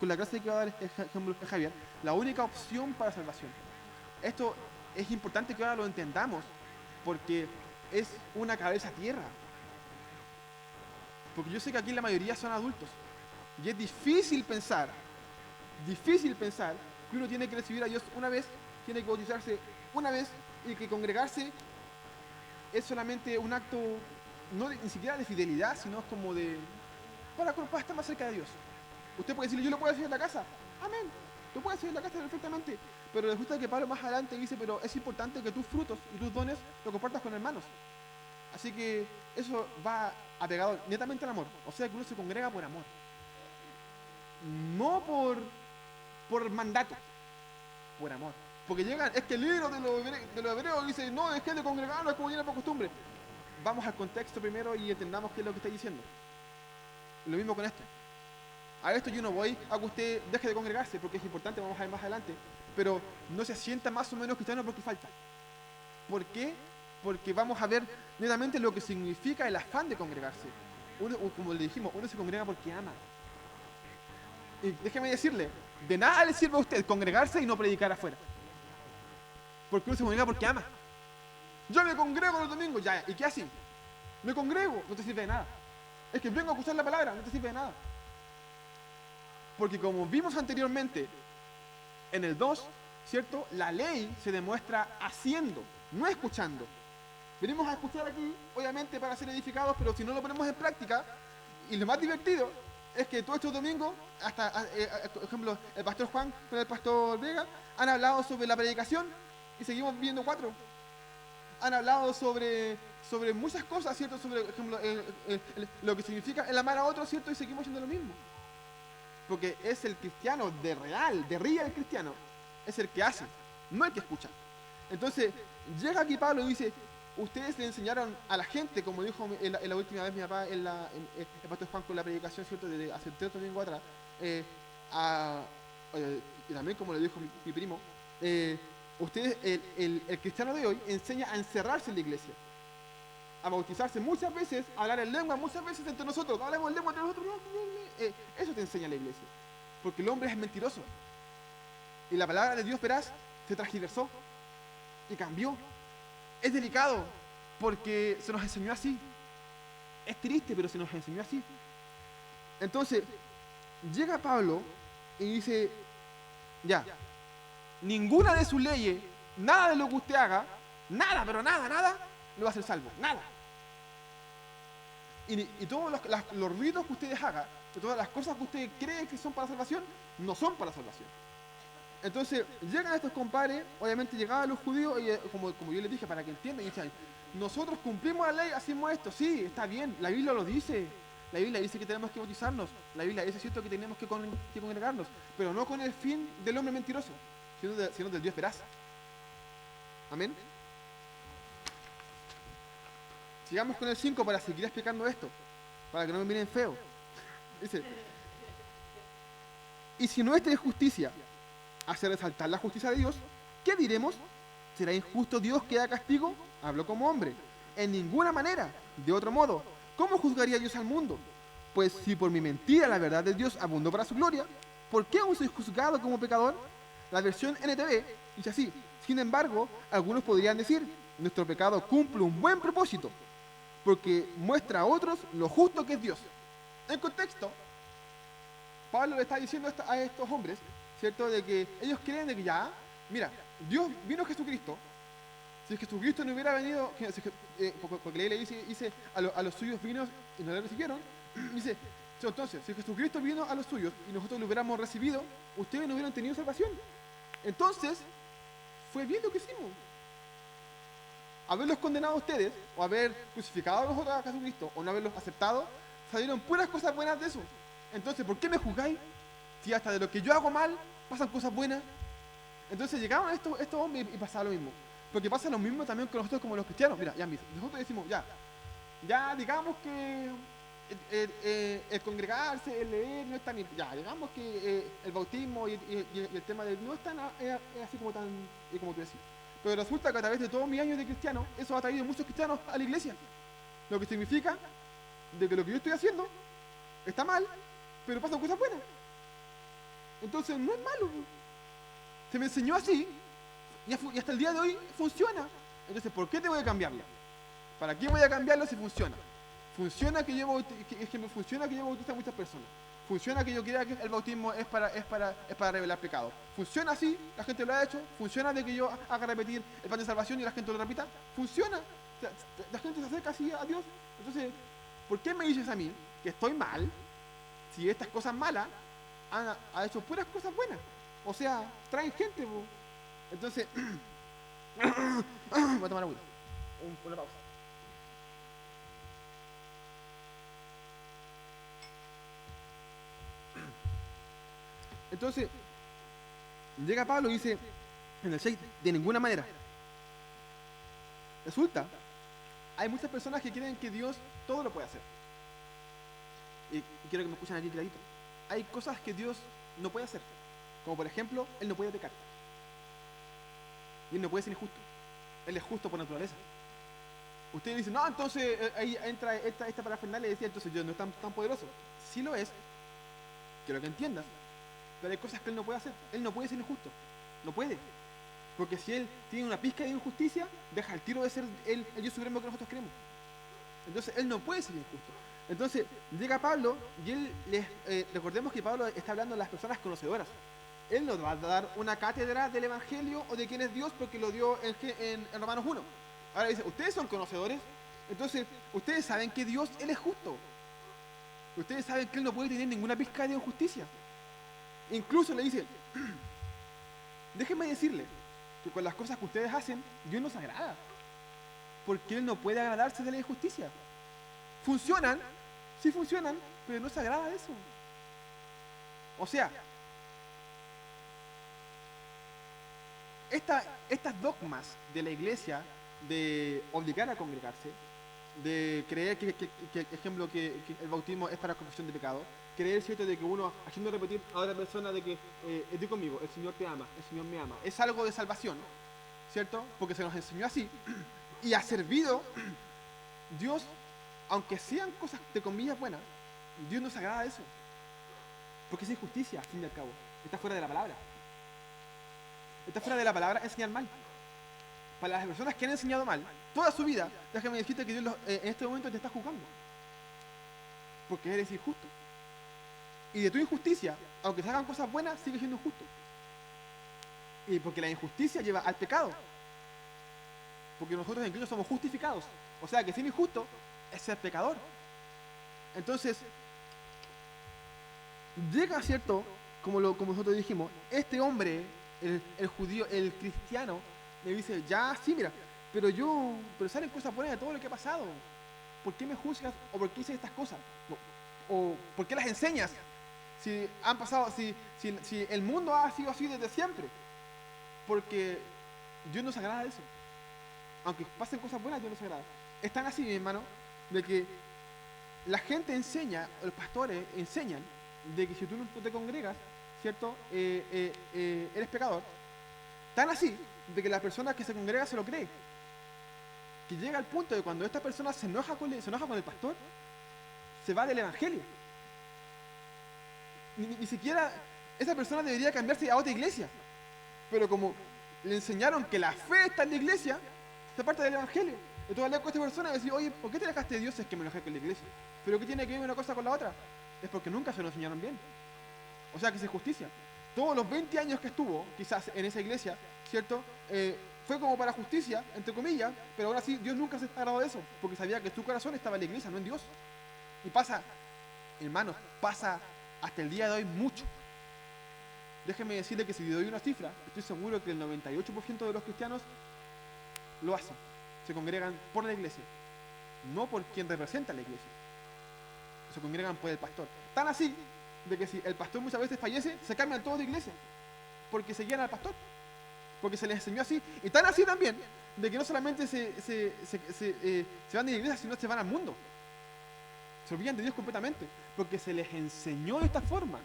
S1: la clase que va a dar ejemplo Javier, la única opción para salvación. Esto es importante que ahora lo entendamos, porque es una cabeza a tierra. Porque yo sé que aquí la mayoría son adultos, y es difícil pensar que uno tiene que recibir a Dios una vez, tiene que bautizarse una vez, y que congregarse es solamente un acto, ni siquiera de fidelidad, sino es como para estar más cerca de Dios. Usted puede decirle, yo lo puedo hacer en la casa. Amén. Tú puedes hacer en la casa perfectamente. Pero resulta que Pablo más adelante dice, pero es importante que tus frutos y tus dones lo compartas con hermanos. Así que eso va apegado netamente al amor. O sea que uno se congrega por amor. No por mandato. Por amor. Porque llegan, es que el libro de los hebreos dice, no, dejé de congregarnos como viene por costumbre. Vamos al contexto primero y entendamos qué es lo que está diciendo. Lo mismo con esto. A esto yo no voy a que usted deje de congregarse, porque es importante, vamos a ver más adelante. Pero no se sienta más o menos cristiano porque falta. ¿Por qué? Porque vamos a ver netamente lo que significa el afán de congregarse. Uno, como le dijimos, uno se congrega porque ama. Y déjeme decirle, de nada le sirve a usted congregarse y no predicar afuera. Porque uno se congrega porque ama. Yo me congrego los domingos, ya, ¿y qué así? Me congrego, no te sirve de nada. Es que vengo a escuchar la palabra, no te sirve de nada. Porque como vimos anteriormente, en el 2, ¿cierto? La ley se demuestra haciendo, no escuchando. Venimos a escuchar aquí, obviamente, para ser edificados, pero si no lo ponemos en práctica, y lo más divertido es que todos estos domingos, hasta, por ejemplo, el pastor Juan con el pastor Vega, han hablado sobre la predicación y seguimos viendo 4. Han hablado sobre muchas cosas, ¿cierto? Sobre, por ejemplo, lo que significa el amar a otros, ¿cierto? Y seguimos haciendo lo mismo. Porque es el cristiano de real cristiano, es el que hace, no el que escucha. Entonces, llega aquí Pablo y dice, ustedes le enseñaron a la gente, como dijo en la última vez mi papá, el pastor Juan con la predicación, ¿cierto? Desde hace 3 domingos atrás, y también como le dijo mi primo, ustedes, el cristiano de hoy enseña a encerrarse en la iglesia, a bautizarse muchas veces, a hablar en lengua muchas veces entre nosotros, hablamos en lengua entre nosotros, eso te enseña la iglesia, porque el hombre es mentiroso, y la palabra de Dios, verás, se transgiversó y cambió. Es delicado, porque se nos enseñó así, es triste, pero se nos enseñó así. Entonces, llega Pablo y dice, ya, ninguna de sus leyes, nada de lo que usted haga, nada, pero nada, lo va a hacer salvo, nada. Y todos los ritos que ustedes hagan, todas las cosas que ustedes creen que son para salvación, no son para salvación. Entonces, llegan estos compadres, obviamente llegaban los judíos, y como yo les dije, para que entiendan, y dicen, nosotros cumplimos la ley, hacemos esto, sí, está bien, la Biblia lo dice. La Biblia dice que tenemos que bautizarnos, la Biblia dice, cierto, que tenemos que congregarnos, pero no con el fin del hombre mentiroso, sino del Dios veraz. Amén. Sigamos con el 5 para seguir explicando esto, para que no me miren feo. Dice, y si nuestra injusticia hace resaltar la justicia de Dios, ¿qué diremos? ¿Será injusto Dios que da castigo? Hablo como hombre. En ninguna manera. De otro modo, ¿cómo juzgaría Dios al mundo? Pues si por mi mentira la verdad de Dios abundó para su gloria, ¿por qué aún soy juzgado como pecador? La versión NTV dice así: sin embargo, algunos podrían decir, nuestro pecado cumple un buen propósito, porque muestra a otros lo justo que es Dios. En contexto, Pablo le está diciendo a estos hombres, ¿cierto? De que ellos creen de que ya, mira, Dios vino Jesucristo. Si Jesucristo no hubiera venido, porque la ley dice a los suyos vino y no le recibieron, dice, entonces, si Jesucristo vino a los suyos y nosotros lo hubiéramos recibido, ustedes no hubieran tenido salvación. Entonces, fue bien lo que hicimos. Haberlos condenado a ustedes, o haber crucificado a nosotros a Jesucristo, o no haberlos aceptado, salieron puras cosas buenas de eso. Entonces, ¿por qué me juzgáis? Si hasta de lo que yo hago mal, pasan cosas buenas. Entonces llegaron estos hombres y pasaba lo mismo. Porque pasa lo mismo también con nosotros como los cristianos. Mira, ya nosotros decimos, ya digamos que el congregarse, el leer, no es tan... Ya, digamos que el bautismo y el tema de... No es tan así como tan... como tú decís. Pero resulta que a través de todos mis años de cristiano, eso ha traído muchos cristianos a la iglesia. Lo que significa de que lo que yo estoy haciendo está mal, pero pasan cosas buenas. Entonces no es malo. Se me enseñó así y hasta el día de hoy funciona. Entonces, ¿por qué tengo que cambiarlo? ¿Para qué voy a cambiarlo si funciona? Funciona que yo bautice a muchas personas. Funciona que yo crea que el bautismo es para revelar pecado. Funciona así, la gente lo ha hecho. Funciona de que yo haga repetir el plan de salvación y la gente lo repita. Funciona. O sea, la gente se acerca así a Dios. Entonces, ¿por qué me dices a mí que estoy mal si estas cosas malas ha hecho puras cosas buenas? O sea, traen gente, po. Entonces, voy a tomar agua. Una pausa. Entonces, llega Pablo y dice, en el 6, de ninguna manera. Resulta, hay muchas personas que creen que Dios todo lo puede hacer. Y quiero que me escuchen aquí clarito. Hay cosas que Dios no puede hacer. Como por ejemplo, Él no puede pecar. Y Él no puede ser injusto. Él es justo por naturaleza. Ustedes dicen, no, entonces ahí entra esta parafernalia y decía, entonces Dios no es tan poderoso. Sí lo es. Quiero que entiendas. Pero hay cosas que Él no puede hacer. Él no puede ser injusto. No puede. Porque si Él tiene una pizca de injusticia, deja el tiro de ser el Dios supremo que nosotros creemos. Entonces Él no puede ser injusto. Entonces llega Pablo y Él recordemos que Pablo está hablando de las personas conocedoras. Él nos va a dar una cátedra del Evangelio o de quién es Dios porque lo dio en Romanos 1. Ahora dice, ustedes son conocedores, entonces ustedes saben que Dios, Él es justo. Ustedes saben que Él no puede tener ninguna pizca de injusticia. Incluso le dice, déjenme decirle que con las cosas que ustedes hacen, Dios no se agrada. Porque Él no puede agradarse de la injusticia. Funcionan, sí funcionan, pero no se agrada de eso. O sea, estas dogmas de la iglesia de obligar a congregarse, de creer ejemplo, que el bautismo es para la confesión de pecado, creer, ¿cierto?, de que uno, haciendo repetir a otra persona de que, estoy conmigo, el Señor te ama, el Señor me ama, es algo de salvación, ¿cierto? Porque se nos enseñó así, y ha servido. Dios, aunque sean cosas de comillas buenas, Dios no se agrada de eso, porque es injusticia, al fin y al cabo, está fuera de la palabra. Está fuera de la palabra enseñar mal. Para las personas que han enseñado mal toda su vida, déjame decirte que Dios en este momento te está juzgando. Porque eres injusto. Y de tu injusticia, aunque se hagan cosas buenas, sigue siendo injusto. Y porque la injusticia lleva al pecado. Porque nosotros en Cristo somos justificados. O sea que ser injusto es ser pecador. Entonces, llega, ¿cierto? Como nosotros dijimos, este hombre, el judío, el cristiano, me dice, ya, sí, mira, pero salen cosas buenas de todo lo que ha pasado. ¿Por qué me juzgas? ¿O por qué hice estas cosas? No. ¿O por qué las enseñas? Si han pasado, si el mundo ha sido así desde siempre. Porque Dios no se agrada de eso. Aunque pasen cosas buenas, Dios no se agrada. Es tan así, mi hermano, de que la gente enseña, los pastores enseñan, de que si tú no te congregas, ¿cierto?, eres pecador. Tan así, de que la persona que se congrega se lo cree. Que llega al punto de cuando esta persona se enoja con el pastor, se va del evangelio. Ni siquiera esa persona debería cambiarse a otra iglesia. Pero como le enseñaron que la fe está en la iglesia, se parte del evangelio. Entonces hablar con esta persona y decir, oye, ¿por qué te alejaste de Dios? Es que me enojé con la iglesia. ¿Pero qué tiene que ver una cosa con la otra? Es porque nunca se lo enseñaron bien. O sea que es injusticia. Todos los 20 años que estuvo, quizás, en esa iglesia, ¿cierto?, fue como para justicia, entre comillas, pero ahora sí, Dios nunca se agradó de eso, porque sabía que su corazón estaba en la iglesia, no en Dios. Y pasa, hermanos, pasa hasta el día de hoy mucho. Déjenme decirle que si le doy una cifra, estoy seguro que el 98% de los cristianos lo hacen. Se congregan por la iglesia, no por quien representa la iglesia. Se congregan por el pastor. Tan así, de que si el pastor muchas veces fallece, se cambian todos de iglesia, porque seguían al pastor, porque se les enseñó así. Y tan así también, de que no solamente se van de la iglesia, sino se van al mundo. Se olvidan de Dios completamente, porque se les enseñó de esta forma,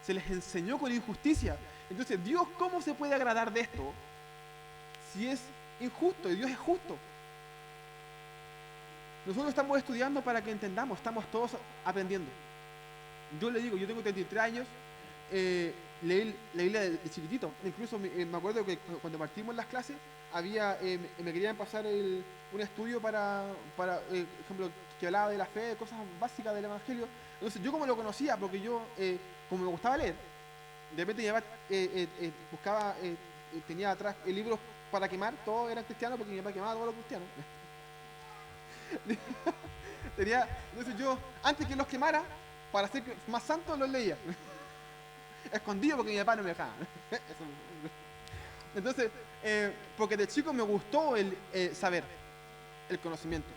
S1: se les enseñó con injusticia. Entonces, Dios, ¿cómo se puede agradar de esto si es injusto? Y Dios es justo. Nosotros estamos estudiando para que entendamos, estamos todos aprendiendo. Yo le digo, yo tengo 33 años, leí la Biblia de chiquitito. Incluso me acuerdo que cuando partimos las clases, me querían pasar un estudio para ejemplo, que hablaba de la fe, de cosas básicas del evangelio. Entonces yo como lo conocía, porque yo, como me gustaba leer, de repente buscaba, tenía atrás libros para quemar, todos eran cristianos, porque mi papá quemaba a todos los cristianos. Entonces yo, antes que los quemara, para ser más santo, los leía. Escondido, porque mi papá no me dejaba. Entonces, porque de chico me gustó el saber, el conocimiento.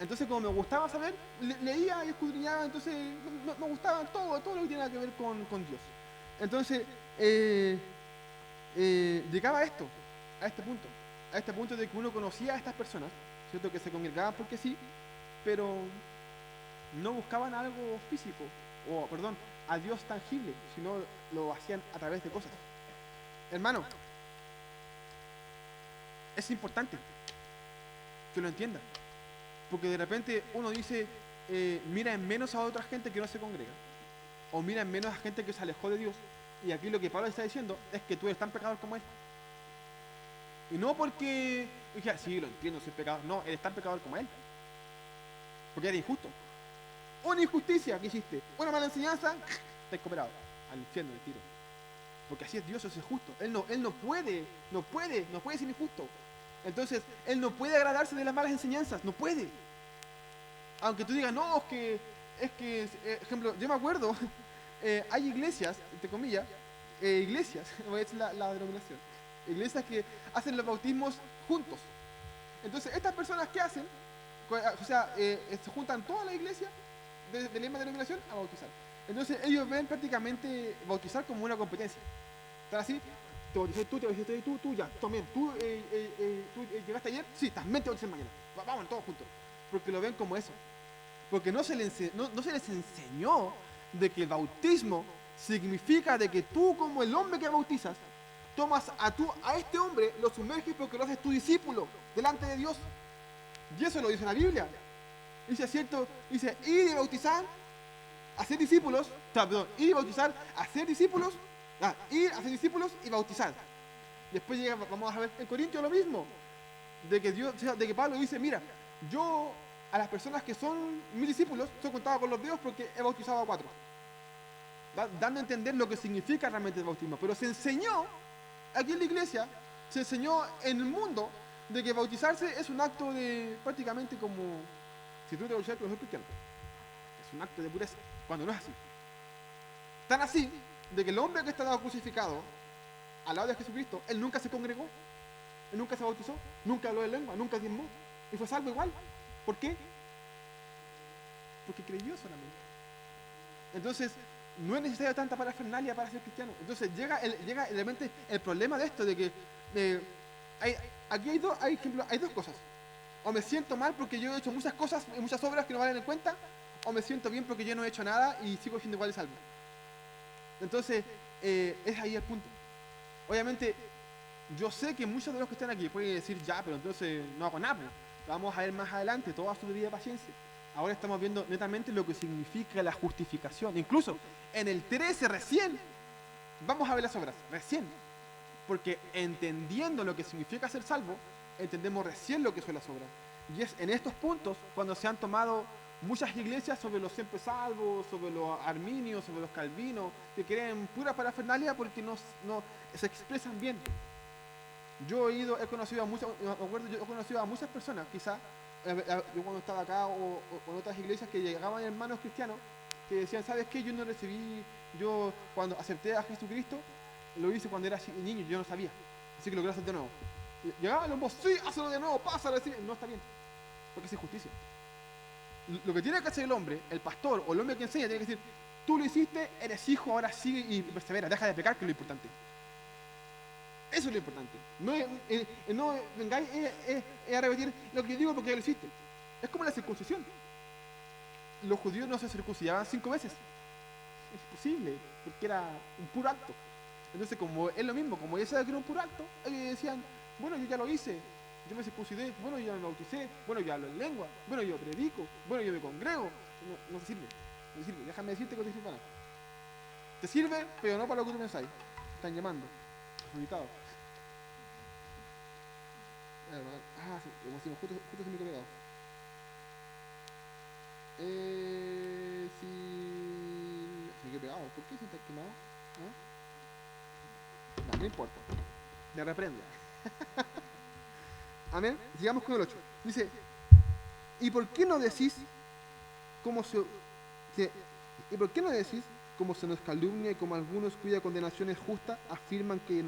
S1: Entonces, como me gustaba saber, leía y escudriñaba. Entonces me gustaba todo lo que tenía que ver con Dios. Entonces, llegaba a este punto de que uno conocía a estas personas, ¿cierto?, que se congregaban porque sí, pero no buscaban algo físico, a Dios tangible, sino lo hacían a través de cosas. Hermano, es importante que lo entiendan, porque de repente uno dice, mira en menos a otra gente que no se congrega, o mira en menos a gente que se alejó de Dios, y aquí lo que Pablo está diciendo es que tú eres tan pecador como él. Y no porque dije, sí, lo entiendo, soy pecador. No, eres tan pecador como él, porque eres injusto. Una injusticia que hiciste, una mala enseñanza, te has cooperado al infierno del tiro. Porque así es Dios, eso es justo. Él no puede ser injusto. Entonces, Él no puede agradarse de las malas enseñanzas, no puede. Aunque tú digas, no, es que es que, ejemplo, yo me acuerdo, hay iglesias, entre comillas, iglesias, voy a decir la denominación, iglesias que hacen los bautismos juntos. Entonces, estas personas, ¿qué hacen? O sea, se juntan toda la iglesia de la misma denominación a bautizar. Entonces, ellos ven prácticamente bautizar como una competencia. Están así, te bauticé tú, ya, también, tú llegaste ayer, sí, también te bauticé mañana. Vamos, todos juntos. Porque lo ven como eso. Porque no se les enseñó de que el bautismo significa de que tú, como el hombre que bautizas, tomas a este hombre, lo sumerges porque lo haces tu discípulo delante de Dios. Y eso lo dice la Biblia. Dice, ¿cierto? Dice, ir y bautizar, hacer discípulos, perdón, ir y bautizar, hacer discípulos, ir, hacer discípulos y bautizar. Después llega, vamos a ver en Corintios lo mismo, de que Pablo dice, mira, yo a las personas que son mis discípulos, son contados con los dedos porque he bautizado a 4. Dando a entender lo que significa realmente el bautismo. Pero se enseñó, aquí en la iglesia, se enseñó en el mundo, de que bautizarse es un acto de, prácticamente como, si tú te bautizas, tú eres cristiano. Es un acto de pureza, cuando no es así. Tan así, de que el hombre que estaba crucificado, al lado de Jesucristo, él nunca se congregó, él nunca se bautizó, nunca habló de lengua, nunca diezmó, y fue salvo igual. ¿Por qué? Porque creyó solamente. Entonces, no es necesario tanta parafernalia para ser cristiano. Entonces llega realmente el problema de esto, de que aquí hay dos cosas. O me siento mal porque yo he hecho muchas cosas, muchas obras que no valen en cuenta, o me siento bien porque yo no he hecho nada y sigo siendo igual de salvo. Entonces, es ahí el punto. Obviamente, yo sé que muchos de los que están aquí pueden decir, ya, pero entonces no hago nada. Pues. Vamos a ver más adelante toda su vida de paciencia. Ahora estamos viendo netamente lo que significa la justificación. Incluso en el 13 recién vamos a ver las obras, recién. Porque entendiendo lo que significa ser salvo, entendemos recién lo que son las obras. Y es en estos puntos cuando se han tomado muchas iglesias sobre los siempre salvos, sobre los arminios, sobre los calvinos, que creen pura parafernalia porque no se expresan bien. Yo he conocido a muchas personas, quizás, yo cuando estaba acá o en otras iglesias, que llegaban hermanos cristianos que decían, ¿sabes qué? Yo cuando acepté a Jesucristo, lo hice cuando era niño, yo no sabía, así que lo quiero hacer de nuevo. Llegaban los sí, hazlo de nuevo, pásalo, no está bien, porque es injusticia. Lo que tiene que hacer el hombre, el pastor o el hombre que enseña, tiene que decir, tú lo hiciste, eres hijo, ahora sigue y persevera, deja de pecar, que es lo importante. Eso es lo importante. No vengáis a repetir lo que yo digo porque ya lo hiciste. Es como la circuncisión. Los judíos no se circuncidaban 5 veces. Es imposible, porque era un puro acto. Entonces, como es lo mismo, como ellos sabían que era un puro acto, ellos decían, bueno, yo ya lo hice, yo me circuncidé, bueno, yo me bauticé, bueno, yo hablo en lengua, bueno, yo predico, bueno, yo me congrego. No te sirve, no te sirve. Déjame decirte que no te sirve para nada. Te sirve, pero no para lo que tú pensáis. Están llamando. Ubicado. Sí, como si justo se me quedó pegado. Sí. Se me quedó pegado. ¿Por qué se está quemado? No importa. Me reprende. Amén. Sigamos con el 8. Dice, ¿y por qué no decís cómo como se nos calumnia y como algunos cuya condenación es justa afirman que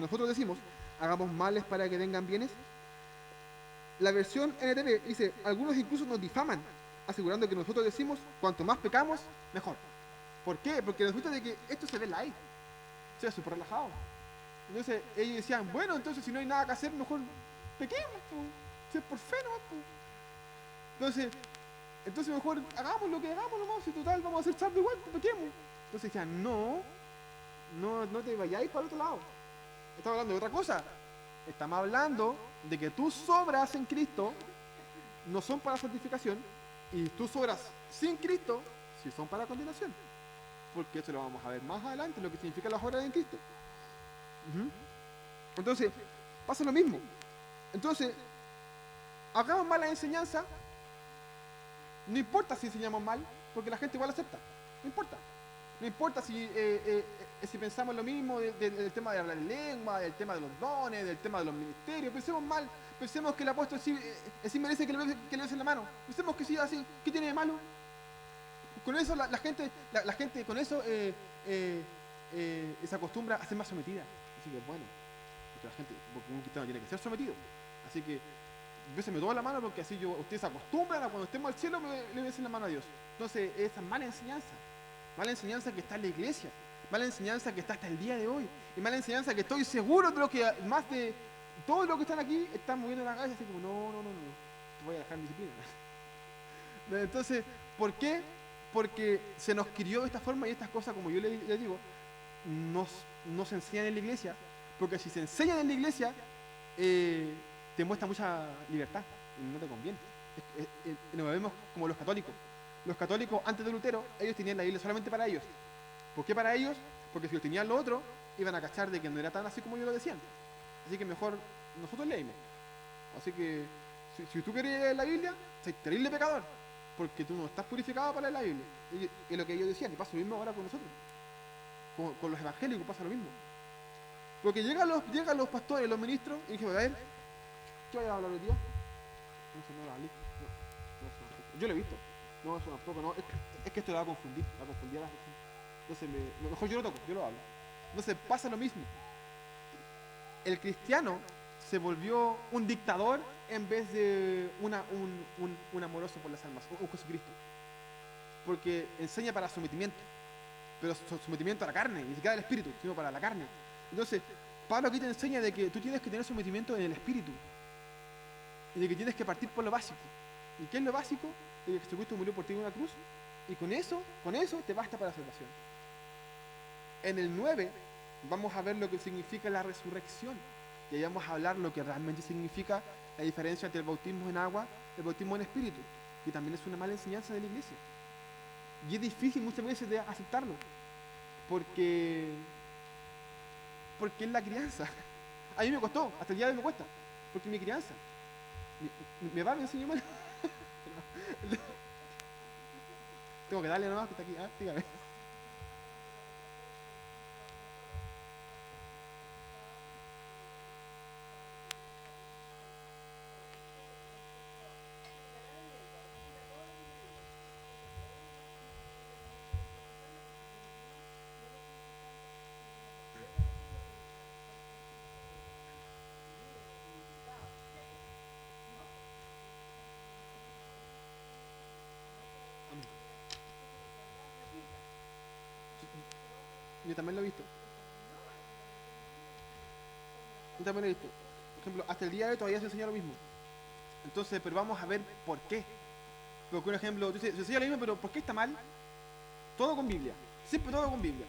S1: nosotros decimos hagamos males para que vengan bienes? La versión NTV dice, algunos incluso nos difaman, asegurando que nosotros decimos, cuanto más pecamos, mejor. ¿Por qué? Porque resulta de que esto se ve live, o sea, súper relajado. Entonces ellos decían, bueno, entonces si no hay nada que hacer, mejor pequemos, si es por fe, ¿no? Entonces mejor hagamos lo que hagamos nomás, si total vamos a hacer salvo igual, pequemos. Entonces decían, no te vayáis para el otro lado. Estamos hablando de otra cosa. Estamos hablando de que tus obras en Cristo no son para santificación y tus obras sin Cristo sí son para condenación. Porque eso lo vamos a ver más adelante, lo que significa las obras en Cristo. Entonces, pasa lo mismo. Entonces, hagamos mal la enseñanza, no importa si enseñamos mal, porque la gente igual acepta. No importa. No importa si pensamos lo mismo del tema de hablar en lengua, del tema de los dones, del tema de los ministerios. Pensemos mal, pensemos que el apóstol sí merece que le besen la mano. Pensemos que sí, así. ¿Qué tiene de malo? con eso la gente con eso se acostumbra a ser más sometida. Así que bueno, porque un cristiano tiene que ser sometido. Así que béseme toda la mano porque así ustedes se acostumbran a cuando estemos al cielo le besen la mano a Dios. Entonces, esa es mala enseñanza que está en la iglesia, mala enseñanza que está hasta el día de hoy, y mala enseñanza que estoy seguro de lo que más de todos los que están aquí están moviendo la cabeza así como no, te voy a dejar disciplina. Entonces, ¿por qué? Porque se nos crió de esta forma y estas cosas, como yo le digo, no se enseñan en la iglesia, porque si se enseñan en la iglesia, te muestra mucha libertad y no te conviene. Nos vemos como los católicos. Los católicos, antes de Lutero, ellos tenían la Biblia solamente para ellos. ¿Por qué para ellos? Porque si lo tenían lo otro, iban a cachar de que no era tan así como ellos lo decían. Así que mejor nosotros leímos. Así que, si tú quieres leer la Biblia, soy terrible pecador, porque tú no estás purificado para leer la Biblia. Es lo que ellos decían, y pasa lo mismo ahora con nosotros. Con los evangélicos pasa lo mismo. Porque llegan los pastores, los ministros, y dije, a ver, ¿qué voy a hablar hoy día? No lo hablé. Yo lo he visto. No, eso tampoco, no. Es que esto la va a confundir a las personas. Entonces, mejor yo lo toco, yo lo hablo. Entonces, pasa lo mismo. El cristiano se volvió un dictador en vez de un amoroso por las almas, un Jesucristo. Porque enseña para sometimiento, pero sometimiento a la carne, ni siquiera al espíritu, sino para la carne. Entonces, Pablo aquí te enseña de que tú tienes que tener sometimiento en el espíritu y de que tienes que partir por lo básico. ¿Y qué es lo básico? De que Jesucristo murió por ti en una cruz y con eso te basta para la salvación. En el 9 vamos a ver lo que significa la resurrección y ahí vamos a hablar lo que realmente significa la diferencia entre el bautismo en agua y el bautismo en espíritu, que también es una mala enseñanza de la iglesia. Y es difícil muchas veces de aceptarlo, porque es la crianza. A mí me costó, hasta el día de hoy me cuesta, porque es mi crianza. Me enseñó mal. Tengo que darle nomás que está aquí, dígame. Yo también lo he visto. Yo también lo he visto. Por ejemplo, hasta el día de hoy todavía se enseña lo mismo. Entonces, pero vamos a ver por qué. Porque un ejemplo, tú dices, se enseña lo mismo, pero ¿por qué está mal? Todo con Biblia. Siempre todo con Biblia.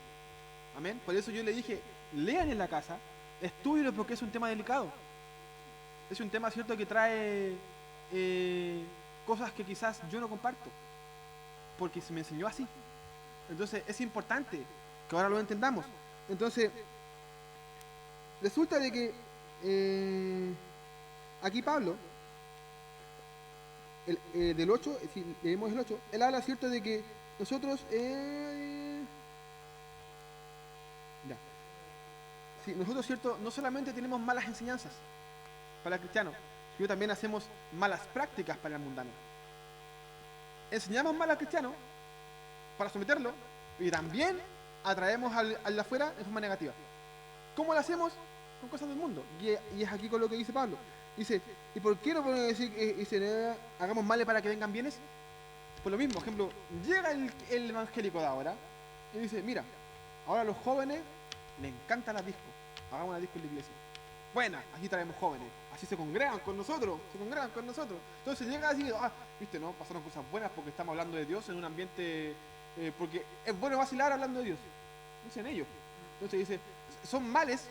S1: Amén. Por eso yo le dije, lean en la casa, estúdienlo porque es un tema delicado. Es un tema, cierto, que trae cosas que quizás yo no comparto. Porque se me enseñó así. Entonces, es importante que ahora lo entendamos. Entonces, resulta de que aquí Pablo, del 8, si leemos el 8, él habla, cierto, de que nosotros nosotros, cierto, no solamente tenemos malas enseñanzas para el cristiano, sino también hacemos malas prácticas para el mundano. Enseñamos mal al cristiano para someterlo y también atraemos al de afuera de forma negativa. ¿Cómo lo hacemos? Con cosas del mundo. Y es aquí con lo que dice Pablo. Dice, ¿y por qué no podemos decir que hagamos males para que vengan bienes? Por lo mismo, ejemplo, llega el evangélico de ahora y dice, mira, ahora a los jóvenes les encantan las discos, hagamos una disco en la iglesia. Buena, aquí traemos jóvenes, así se congregan con nosotros. Entonces llega así, viste, no, pasaron cosas buenas porque estamos hablando de Dios en un ambiente, porque es bueno vacilar hablando de Dios, dicen ellos. Entonces dice, son males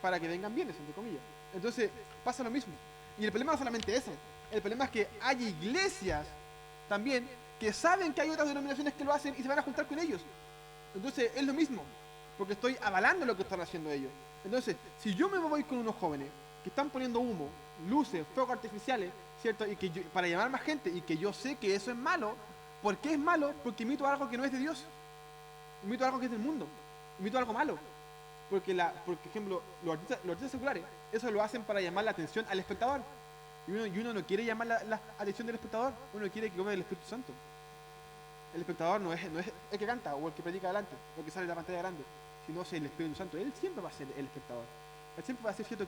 S1: para que vengan bienes, entre comillas. Entonces pasa lo mismo. Y el problema no es solamente eso, el problema es que hay iglesias también que saben que hay otras denominaciones que lo hacen y se van a juntar con ellos. Entonces es lo mismo, porque estoy avalando lo que están haciendo ellos. Entonces, si yo me voy con unos jóvenes que están poniendo humo, luces, fuegos artificiales, ¿cierto? Y que para llamar más gente, y que yo sé que eso es malo, ¿por qué es malo? Porque imito algo que no es de Dios, imito algo que es del mundo, imito algo malo. Porque, por ejemplo, los artistas seculares, eso lo hacen para llamar la atención al espectador. Y uno no quiere llamar la atención del espectador, uno quiere que come el Espíritu Santo. El espectador no es el que canta o el que predica adelante, o el que sale en la pantalla grande, sino es el Espíritu Santo. Él siempre va a ser el espectador. Él siempre va a ser, ¿cierto?,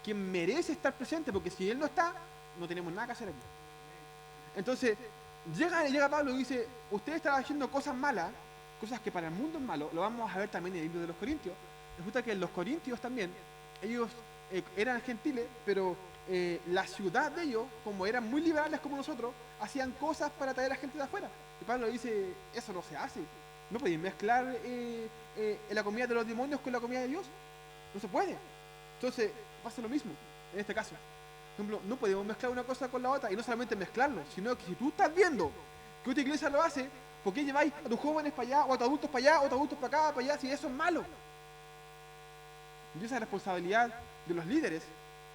S1: quien merece estar presente, porque si él no está, no tenemos nada que hacer aquí. Entonces, llega Pablo y dice, ustedes están haciendo cosas malas, cosas que para el mundo es malo, lo vamos a ver también en el libro de los Corintios. Resulta que los Corintios también, ellos eran gentiles, pero la ciudad de ellos, como eran muy liberales como nosotros, hacían cosas para traer a la gente de afuera. Y Pablo dice, eso no se hace. No podéis mezclar la comida de los demonios con la comida de Dios. No se puede. Entonces, pasa lo mismo en este caso. Por ejemplo, no podemos mezclar una cosa con la otra, y no solamente mezclarlo, sino que si tú estás viendo que otra iglesia lo hace, ¿por qué lleváis a tus jóvenes para allá, o a tus adultos para allá, o a tus adultos para acá, para allá, si eso es malo? Y esa es la responsabilidad de los líderes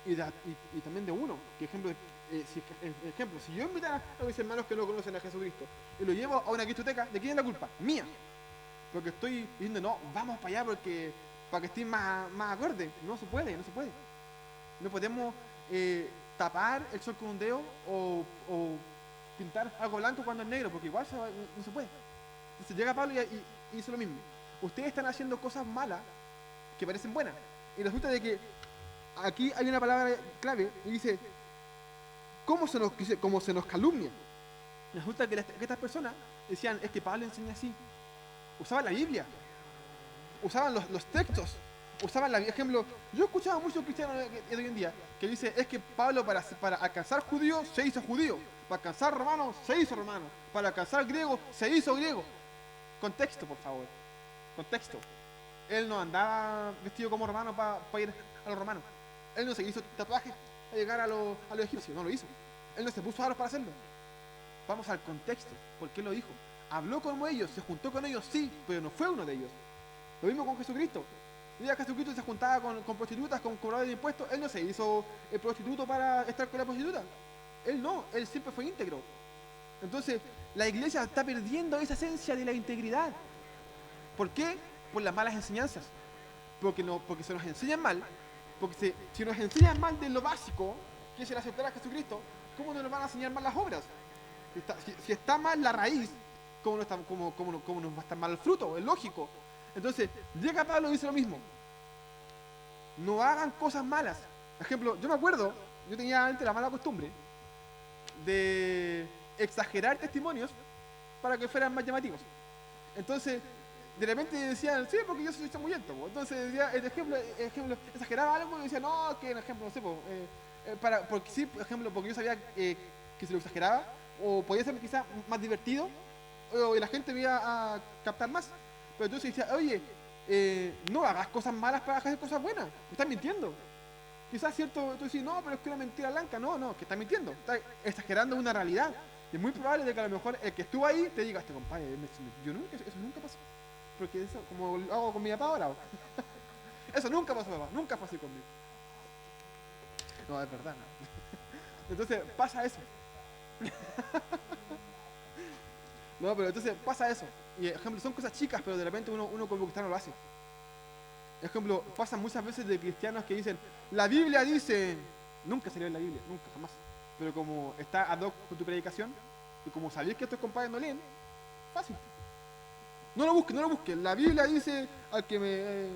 S1: y también de uno. Que si yo invitara a mis hermanos que no conocen a Jesucristo y lo llevo a una cristoteca, ¿de quién es la culpa? Mía. Porque estoy diciendo, no, vamos para allá para que estén más acorde. No se puede. No podemos tapar el sol con un dedo o pintar algo blanco cuando es negro, porque igual no se puede. Entonces llega Pablo y dice lo mismo. Ustedes están haciendo cosas malas que parecen buenas. Y resulta de que aquí hay una palabra clave y dice, ¿cómo se nos calumnia? Resulta que estas personas decían, es que Pablo enseña así. Usaban la Biblia, usaban los textos, usaban ejemplo. Yo he escuchado a muchos cristianos de hoy en día que dicen, es que Pablo para alcanzar judíos se hizo judío, para alcanzar romanos se hizo romano, para alcanzar griego se hizo griego. Contexto, por favor, contexto. Él no andaba vestido como romano para ir a los romanos. Él no se hizo tatuajes para llegar a los egipcios, no lo hizo. Él no se puso aros para hacerlo. Vamos al contexto, ¿por qué lo dijo? Habló con ellos, se juntó con ellos, sí, pero no fue uno de ellos. Lo mismo con Jesucristo. Jesucristo se juntaba con prostitutas, con cobradores de impuestos. Él no se hizo el prostituto para estar con la prostituta. Él siempre fue íntegro. Entonces, la iglesia está perdiendo esa esencia de la integridad. ¿Por qué? Por las malas enseñanzas. Porque se nos enseñan mal. Porque si nos enseñan mal de lo básico, que es el aceptar a Jesucristo, ¿cómo no nos van a enseñar mal las obras? Si está mal la raíz, ¿cómo nos va a estar mal el fruto? Es lógico. Entonces, llega Pablo y dice lo mismo. No hagan cosas malas. Por ejemplo, yo me acuerdo, yo tenía antes la mala costumbre de exagerar testimonios para que fueran más llamativos. Entonces, de repente decían, sí, porque yo soy chamullento. Entonces, decía, ejemplo, exageraba algo y decía, no, que en ejemplo, no sé, porque sí, por ejemplo, porque yo sabía que se lo exageraba, o podía ser quizás más divertido, y la gente me iba a captar más. Pero entonces decía, oye, no hagas cosas malas para hacer cosas buenas, me estás mintiendo. Quizás cierto, tú dices, no, pero es que una mentira blanca, no, que estás mintiendo, estás exagerando una realidad. Y es muy probable de que a lo mejor el que estuvo ahí te diga, este compadre, eso nunca pasó. Porque eso, como lo hago con mi papá ahora. Eso nunca pasó, papá, nunca fue así conmigo. No, es verdad. No. Entonces pasa eso. No, pero entonces pasa eso. Y ejemplo, son cosas chicas, pero de repente uno como cristiano lo hace. Ejemplo, pasa muchas veces de cristianos que dicen, la Biblia dice, nunca salió en la Biblia, nunca, jamás. Pero como está ad hoc con tu predicación, y como sabéis que estos compadres no leen, fácil. No lo busques. La Biblia dice al que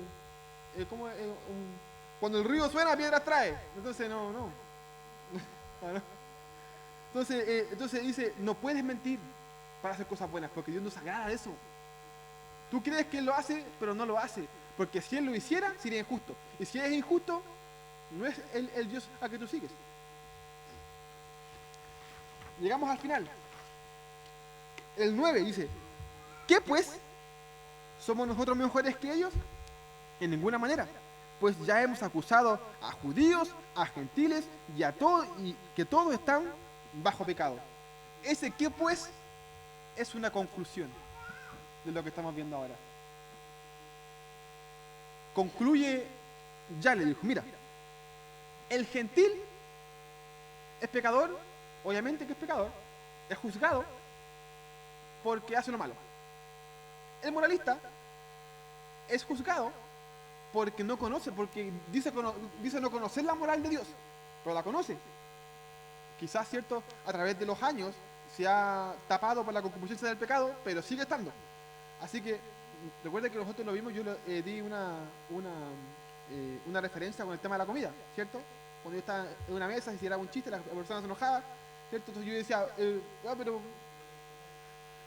S1: cuando el río suena, piedras trae. Entonces, no. Entonces dice, no puedes mentir para hacer cosas buenas, porque Dios nos agrada de eso. Tú crees que Él lo hace, pero no lo hace, porque si Él lo hiciera, sería injusto. Y si es injusto, no es el Dios a que tú sigues. Llegamos al final. El 9 dice, ¿qué pues? ¿Somos nosotros mejores que ellos? En ninguna manera. Pues ya hemos acusado a judíos, a gentiles y a todos, y que todos están bajo pecado. Ese ¿qué pues? Es una conclusión de lo que estamos viendo ahora. Concluye, ya le dijo, mira, el gentil es pecador, obviamente que es pecador, es juzgado porque hace lo malo. El moralista es juzgado porque no conoce, porque dice no conocer la moral de Dios, pero la conoce. Quizás, cierto, a través de los años se ha tapado por la concupiscencia del pecado, pero sigue estando. Así que, recuerda que nosotros lo vimos, yo di una referencia con el tema de la comida, ¿cierto? Cuando yo estaba en una mesa y si era un chiste, la persona se enojaba, ¿cierto? Entonces yo decía, pero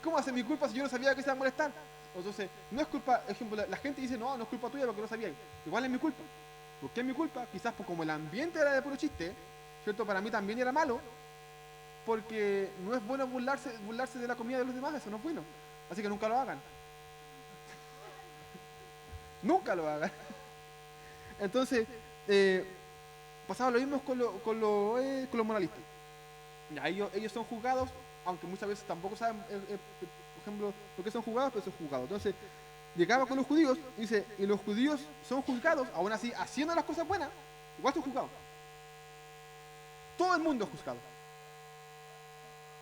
S1: ¿cómo hace mi culpa si yo no sabía que se iba a molestar? Entonces, no es culpa, ejemplo, la gente dice, no es culpa tuya porque no sabía. Igual es mi culpa. ¿Por qué es mi culpa? Quizás como el ambiente era de puro chiste, ¿cierto? Para mí también era malo, porque no es bueno burlarse de la comida de los demás, eso no es bueno. Así que nunca lo hagan. Nunca lo hagan. Entonces, pasaba lo mismo con los moralistas. Ya, ellos son juzgados, aunque muchas veces tampoco saben, por ejemplo, por qué son juzgados, pero son juzgados. Entonces, llegaba con los judíos y dice, y los judíos son juzgados, aún así, haciendo las cosas buenas, igual son juzgados. Todo el mundo es juzgado.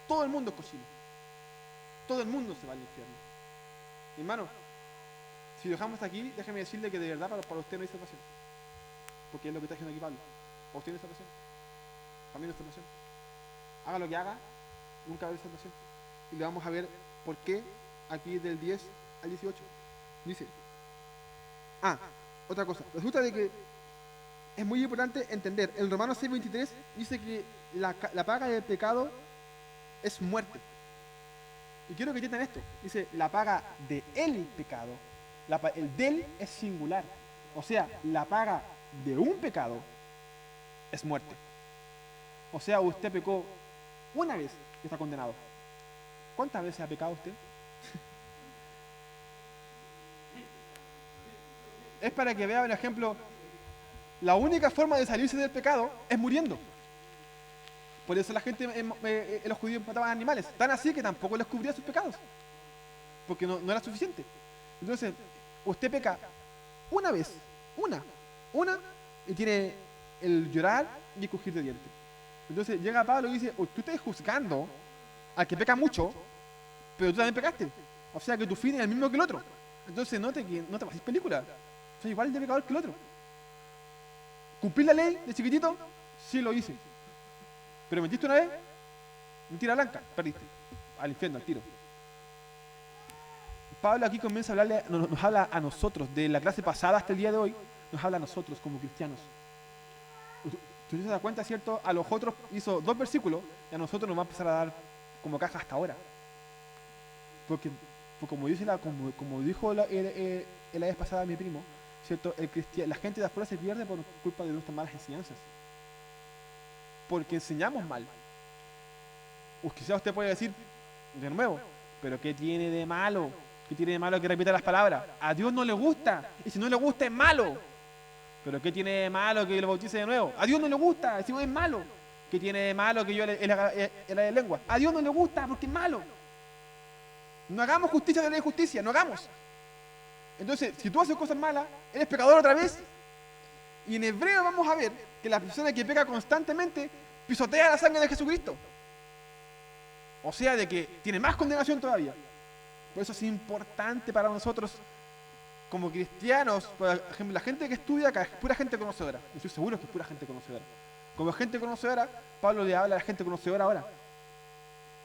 S1: Todo el mundo es cochino. Todo el mundo se va al infierno. Hermano, si lo dejamos hasta aquí, déjeme decirle que de verdad para usted no hay salvación. Porque es lo que está diciendo aquí Pablo. ¿Para usted no hay salvación? Para mí no hay salvación. Haga lo que haga, nunca va a haber salvación. Y le vamos a ver por qué aquí del 10 al 18. Dice, otra cosa. Resulta de que es muy importante entender. En Romanos 6:23 dice que la paga del pecado es muerte. Y quiero que entiendan esto. Dice, la paga de el pecado. El del es singular. O sea, la paga de un pecado es muerte. O sea, usted pecó una vez y está condenado. ¿Cuántas veces ha pecado usted? Es para que vea, por ejemplo, la única forma de salirse del pecado es muriendo. Por eso la gente, los judíos mataban animales. Tan así que tampoco les cubría sus pecados. Porque no era suficiente. Entonces, usted peca una vez, una, y tiene el llorar y el crujir de dientes. Entonces llega Pablo y dice, tú estás juzgando al que peca mucho, pero tú también pecaste. O sea que tu fin es el mismo que el otro. Entonces no te pases película. Soy igual de pecador que el otro. ¿Cumplir la ley de chiquitito? Sí lo hice. Pero mentiste una vez, mentira blanca, perdiste. Al infierno, al tiro. Pablo aquí comienza a hablarle, nos habla a nosotros, de la clase pasada hasta el día de hoy, nos habla a nosotros como cristianos. Usted se da cuenta, ¿cierto? A los otros hizo 2 versículos y a nosotros nos va a empezar a dar como caja hasta ahora. Porque como dijo la vez pasada mi primo, ¿cierto? La gente de afuera se pierde por culpa de nuestras malas enseñanzas. Porque enseñamos mal. Quizás usted puede decir, de nuevo, pero ¿qué tiene de malo? ¿Qué tiene de malo que repita las palabras? A Dios no le gusta, y si no le gusta es malo. ¿Pero qué tiene de malo que lo bautice de nuevo? A Dios no le gusta, si no es malo. ¿Qué tiene de malo que yo le haga de lengua? A Dios no le gusta porque es malo. No hagamos justicia de la injusticia, no hagamos. Entonces, si tú haces cosas malas, eres pecador otra vez. Y en Hebreo vamos a ver que la persona que peca constantemente pisotea la sangre de Jesucristo. O sea, de que tiene más condenación todavía. Por eso es importante para nosotros como cristianos, por ejemplo, la gente que estudia acá es pura gente conocedora. Yo estoy seguro que es pura gente conocedora. Como gente conocedora, Pablo le habla a la gente conocedora ahora.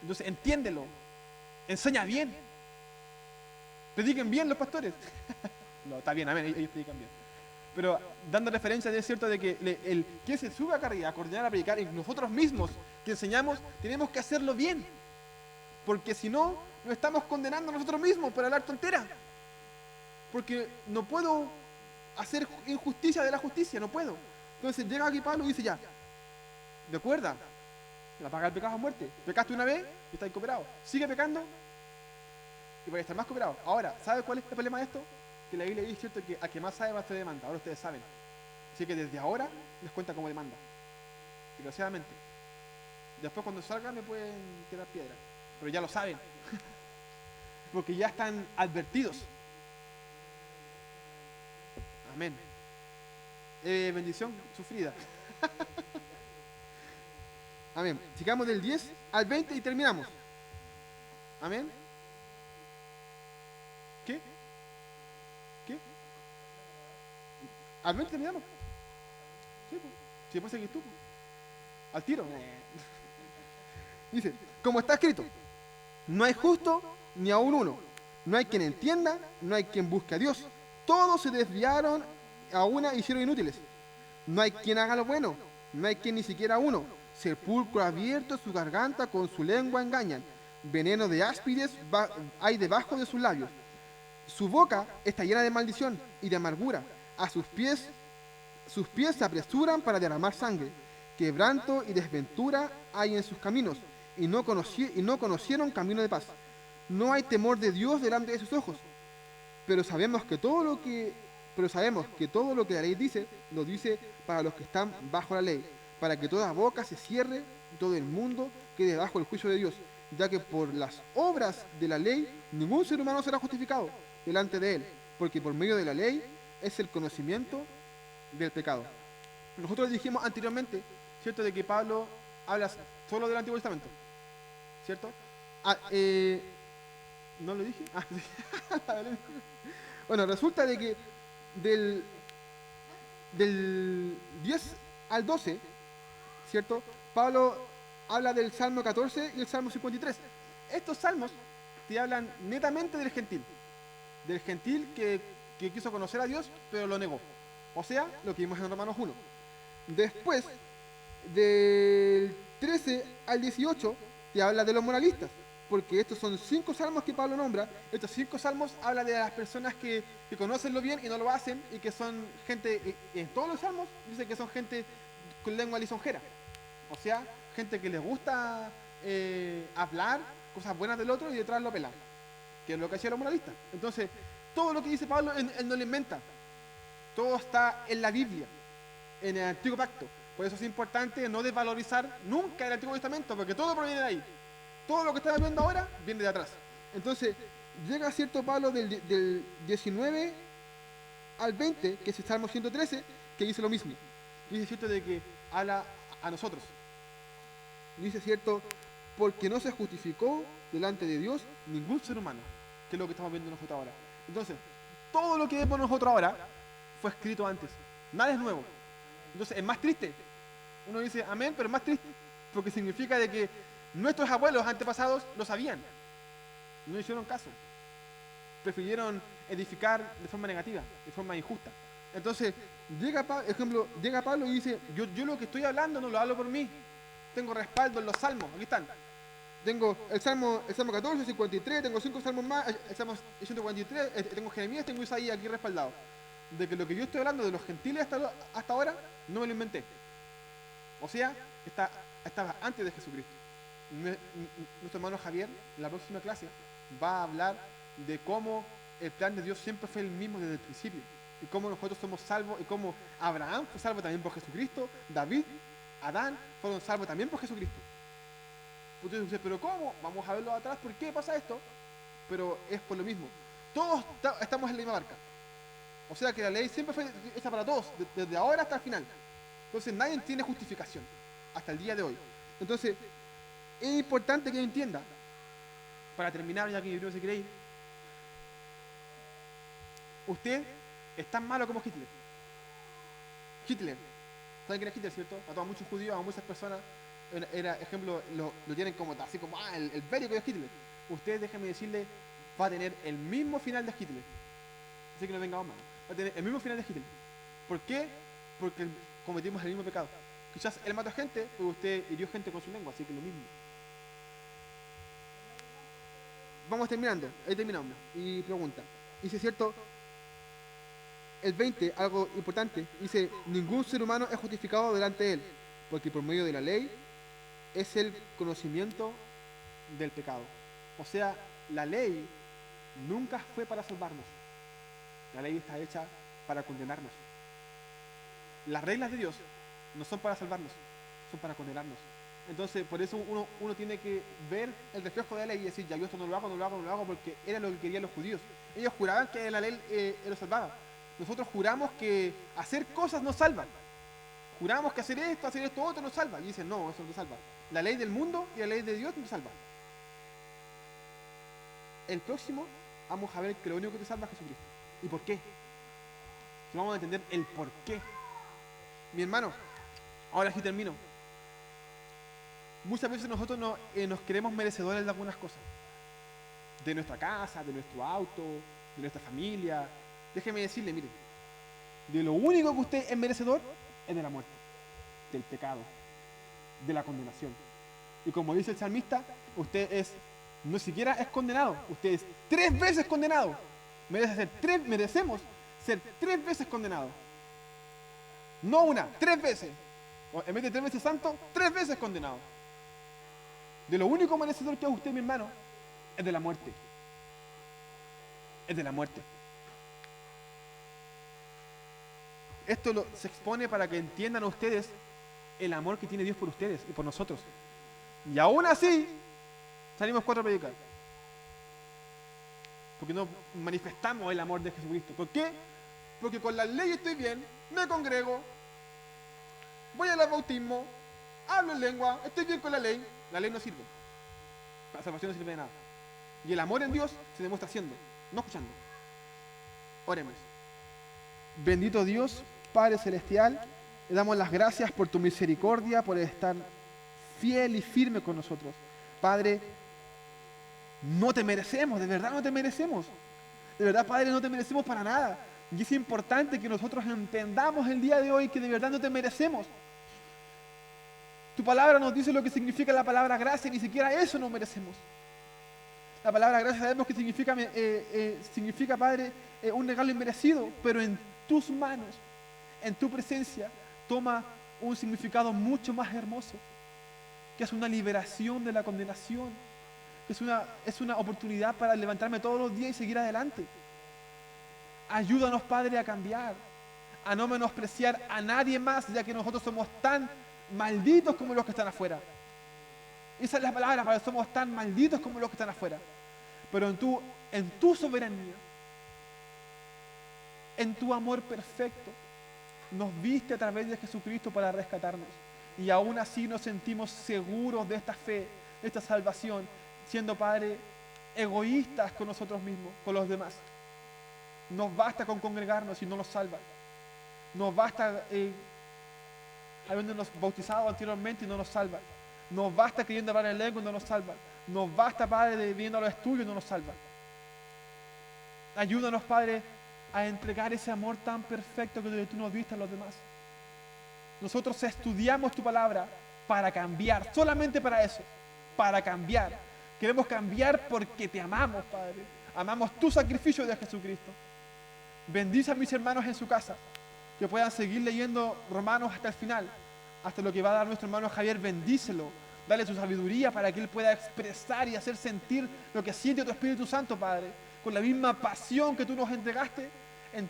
S1: Entonces, entiéndelo. Enseña bien. Prediquen bien los pastores. No, está bien, amén, ellos predican bien. Pero dando referencia, es cierto de que el que se sube acá arriba a coordinar, a predicar, y nosotros mismos que enseñamos, tenemos que hacerlo bien. Porque si no, nos estamos condenando a nosotros mismos por hablar tontera. Porque no puedo hacer injusticia de la justicia, no puedo. Entonces llega aquí Pablo y dice ya, recuerda, la paga del pecado es muerte. Pecaste una vez y estás cooperado. Sigue pecando y vais a estar más cooperado. Ahora, ¿sabes cuál es el problema de esto? Que la Biblia dice, cierto, que al que más sabe más te demanda. Ahora ustedes saben. Así que desde ahora les cuenta como demanda. Desgraciadamente. Después cuando salgan me pueden tirar piedra. Pero ya lo saben. Porque ya están advertidos. Amén. Bendición sufrida. Amén. Sigamos del 10 al 20 y terminamos. Amén. ¿Qué? Al 20 terminamos. Sí, pues. Si después seguís tú, pues. Al tiro. Dice, como está escrito, no hay justo ni aun uno, no hay quien entienda, no hay quien busque a Dios. Todos se desviaron, a una hicieron inútiles. No hay quien haga lo bueno, no hay quien ni siquiera uno. Sepulcro abierto, su garganta con su lengua engañan. Veneno de áspides hay debajo de sus labios. Su boca está llena de maldición y de amargura. A sus pies se apresuran para derramar sangre. Quebranto y desventura hay en sus caminos, y no conocieron camino de paz. No hay temor de Dios delante de sus ojos. Pero sabemos que todo lo que, pero sabemos que todo lo que la ley dice, lo dice para los que están bajo la ley, para que toda boca se cierre y todo el mundo quede bajo el juicio de Dios, ya que por las obras de la ley ningún ser humano será justificado delante de él, porque por medio de la ley es el conocimiento del pecado. Nosotros dijimos anteriormente, ¿cierto?, de que Pablo habla solo del Antiguo Testamento, ¿cierto? ¿No lo dije? Ah, sí. Bueno, resulta de que del, del 10 al 12, ¿cierto? Pablo habla del Salmo 14 y el Salmo 53. Estos salmos te hablan netamente del gentil que quiso conocer a Dios, pero lo negó. O sea, lo que vimos en Romanos 1. Después, del 13 al 18, te habla de los moralistas, porque estos son 5 salmos que Pablo nombra. Estos 5 salmos hablan de las personas que conocen lo bien y no lo hacen, y que son gente, y en todos los salmos dice que son gente con lengua lisonjera. O sea, gente que les gusta hablar cosas buenas del otro y detrás lo pelan, que es lo que hacían los moralistas. Entonces, todo lo que dice Pablo, él no lo inventa. Todo está en la Biblia, en el Antiguo Pacto. Por eso es importante no desvalorizar nunca el Antiguo Testamento, porque todo proviene de ahí. Todo lo que estamos viendo ahora viene de atrás. Entonces, llega cierto Pablo del 19 al 20, que es el Salmo 113, que dice lo mismo. Dice, cierto, de que habla a nosotros. Dice, cierto, porque no se justificó delante de Dios ningún ser humano, que es lo que estamos viendo nosotros ahora. Entonces, todo lo que vemos nosotros ahora fue escrito antes. Nada es nuevo. Entonces, es más triste. Uno dice amén, pero es más triste, porque significa de que nuestros abuelos antepasados lo sabían. No hicieron caso. Prefirieron edificar de forma negativa, de forma injusta. Entonces, llega Pablo y dice, yo lo que estoy hablando no lo hablo por mí. Tengo respaldo en los salmos, aquí están. Tengo el Salmo 14, 53, tengo 5 salmos más, el Salmo 143, tengo Jeremías, tengo Isaías aquí respaldado. De que lo que yo estoy hablando de los gentiles hasta ahora, no me lo inventé. O sea, estaba antes de Jesucristo. Nuestro hermano Javier, en la próxima clase, va a hablar de cómo el plan de Dios siempre fue el mismo desde el principio, y cómo nosotros somos salvos, y cómo Abraham fue salvo también por Jesucristo, David, Adán fueron salvos también por Jesucristo. Ustedes dicen, pero ¿cómo? Vamos a verlo atrás, ¿por qué pasa esto? Pero es por lo mismo. Todos estamos en la misma barca. O sea que la ley siempre fue hecha para todos, desde ahora hasta el final. Entonces nadie tiene justificación hasta el día de hoy. Entonces, es importante que entienda, para terminar, ya que yo creo que se quiere ir, usted es tan malo como Hitler. Hitler, ¿saben quién es Hitler, cierto? Mató a muchos judíos, a muchas personas. Era ejemplo, lo tienen como así como, el bélico de Hitler. Usted, déjeme decirle, va a tener el mismo final de Hitler. Así que no vengamos mal. Va a tener el mismo final de Hitler. ¿Por qué? Porque cometimos el mismo pecado. Quizás él mató gente, pero usted hirió gente con su lengua, así que lo mismo. Vamos terminando, ahí terminamos. Y pregunta, dice, cierto, el 20, algo importante, dice, ningún ser humano es justificado delante de él, porque por medio de la ley es el conocimiento del pecado. O sea, la ley nunca fue para salvarnos. La ley está hecha para condenarnos. Las reglas de Dios no son para salvarnos, son para condenarnos. Entonces, por eso uno tiene que ver el reflejo de la ley y decir, ya yo esto no lo hago, porque era lo que querían los judíos. Ellos juraban que la ley los salvaba. Nosotros juramos que hacer cosas nos salvan. Juramos que hacer esto, otro nos salva. Y dicen, no, eso no te salva. La ley del mundo y la ley de Dios no te salva. El próximo, vamos a ver que lo único que te salva es Jesucristo. ¿Y por qué? Y vamos a entender el por qué. Mi hermano, ahora sí termino. Muchas veces nosotros nos creemos merecedores de algunas cosas. De nuestra casa, de nuestro auto, de nuestra familia. Déjeme decirle, mire, de lo único que usted es merecedor es de la muerte, del pecado, de la condenación. Y como dice el salmista, usted no siquiera es condenado, usted es 3 veces condenado. Merecemos ser 3 veces condenados. No una, 3 veces. En vez de 3 veces santo, 3 veces condenado. De lo único merecedor que es usted, mi hermano, es de la muerte. Es de la muerte. Esto se expone para que entiendan ustedes el amor que tiene Dios por ustedes y por nosotros. Y aún así, salimos 4 a predicar. Porque no manifestamos el amor de Jesucristo. ¿Por qué? Porque con la ley estoy bien, me congrego, voy al bautismo, hablo en lengua, estoy bien con la ley no sirve. La salvación no sirve de nada. Y el amor en Dios se demuestra haciendo, no escuchando. Oremos. Bendito Dios, Padre Celestial, le damos las gracias por tu misericordia, por estar fiel y firme con nosotros. Padre, no te merecemos, de verdad no te merecemos. De verdad, Padre, no te merecemos para nada. Y es importante que nosotros entendamos el día de hoy que de verdad no te merecemos. Tu palabra nos dice lo que significa la palabra gracia, ni siquiera eso nos merecemos. La palabra gracia sabemos que significa, Padre, un regalo inmerecido, pero en tus manos, en tu presencia, toma un significado mucho más hermoso, que es una liberación de la condenación, que es una oportunidad para levantarme todos los días y seguir adelante. Ayúdanos, Padre, a cambiar, a no menospreciar a nadie más, ya que nosotros somos tan malditos como los que están afuera. Esa es la palabra, Padre, somos tan malditos como los que están afuera. Pero en tu soberanía, en tu amor perfecto, nos viste a través de Jesucristo para rescatarnos. Y aún así nos sentimos seguros de esta fe, de esta salvación, siendo, Padre, egoístas con nosotros mismos, con los demás. Nos basta con congregarnos y no nos salva. Nos basta habiéndonos bautizado anteriormente y no nos salva. Nos basta queriendo hablar en lengua y no nos salva. Nos basta, Padre, viendo a los estudios y no nos salva. Ayúdanos, Padre, a entregar ese amor tan perfecto que tú nos diste a los demás. Nosotros estudiamos tu palabra para cambiar, solamente para eso, para cambiar. Queremos cambiar porque te amamos, Padre. Amamos tu sacrificio de Jesucristo. Bendice a mis hermanos en su casa, que puedan seguir leyendo Romanos hasta el final, hasta lo que va a dar nuestro hermano Javier. Bendícelo, dale su sabiduría para que él pueda expresar y hacer sentir lo que siente tu Espíritu Santo, Padre, con la misma pasión que tú nos entregaste.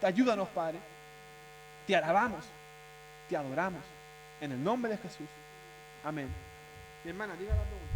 S1: Ayúdanos, Padre. Te alabamos, te adoramos, en el nombre de Jesús. Amén. Mi hermana, diga la pregunta.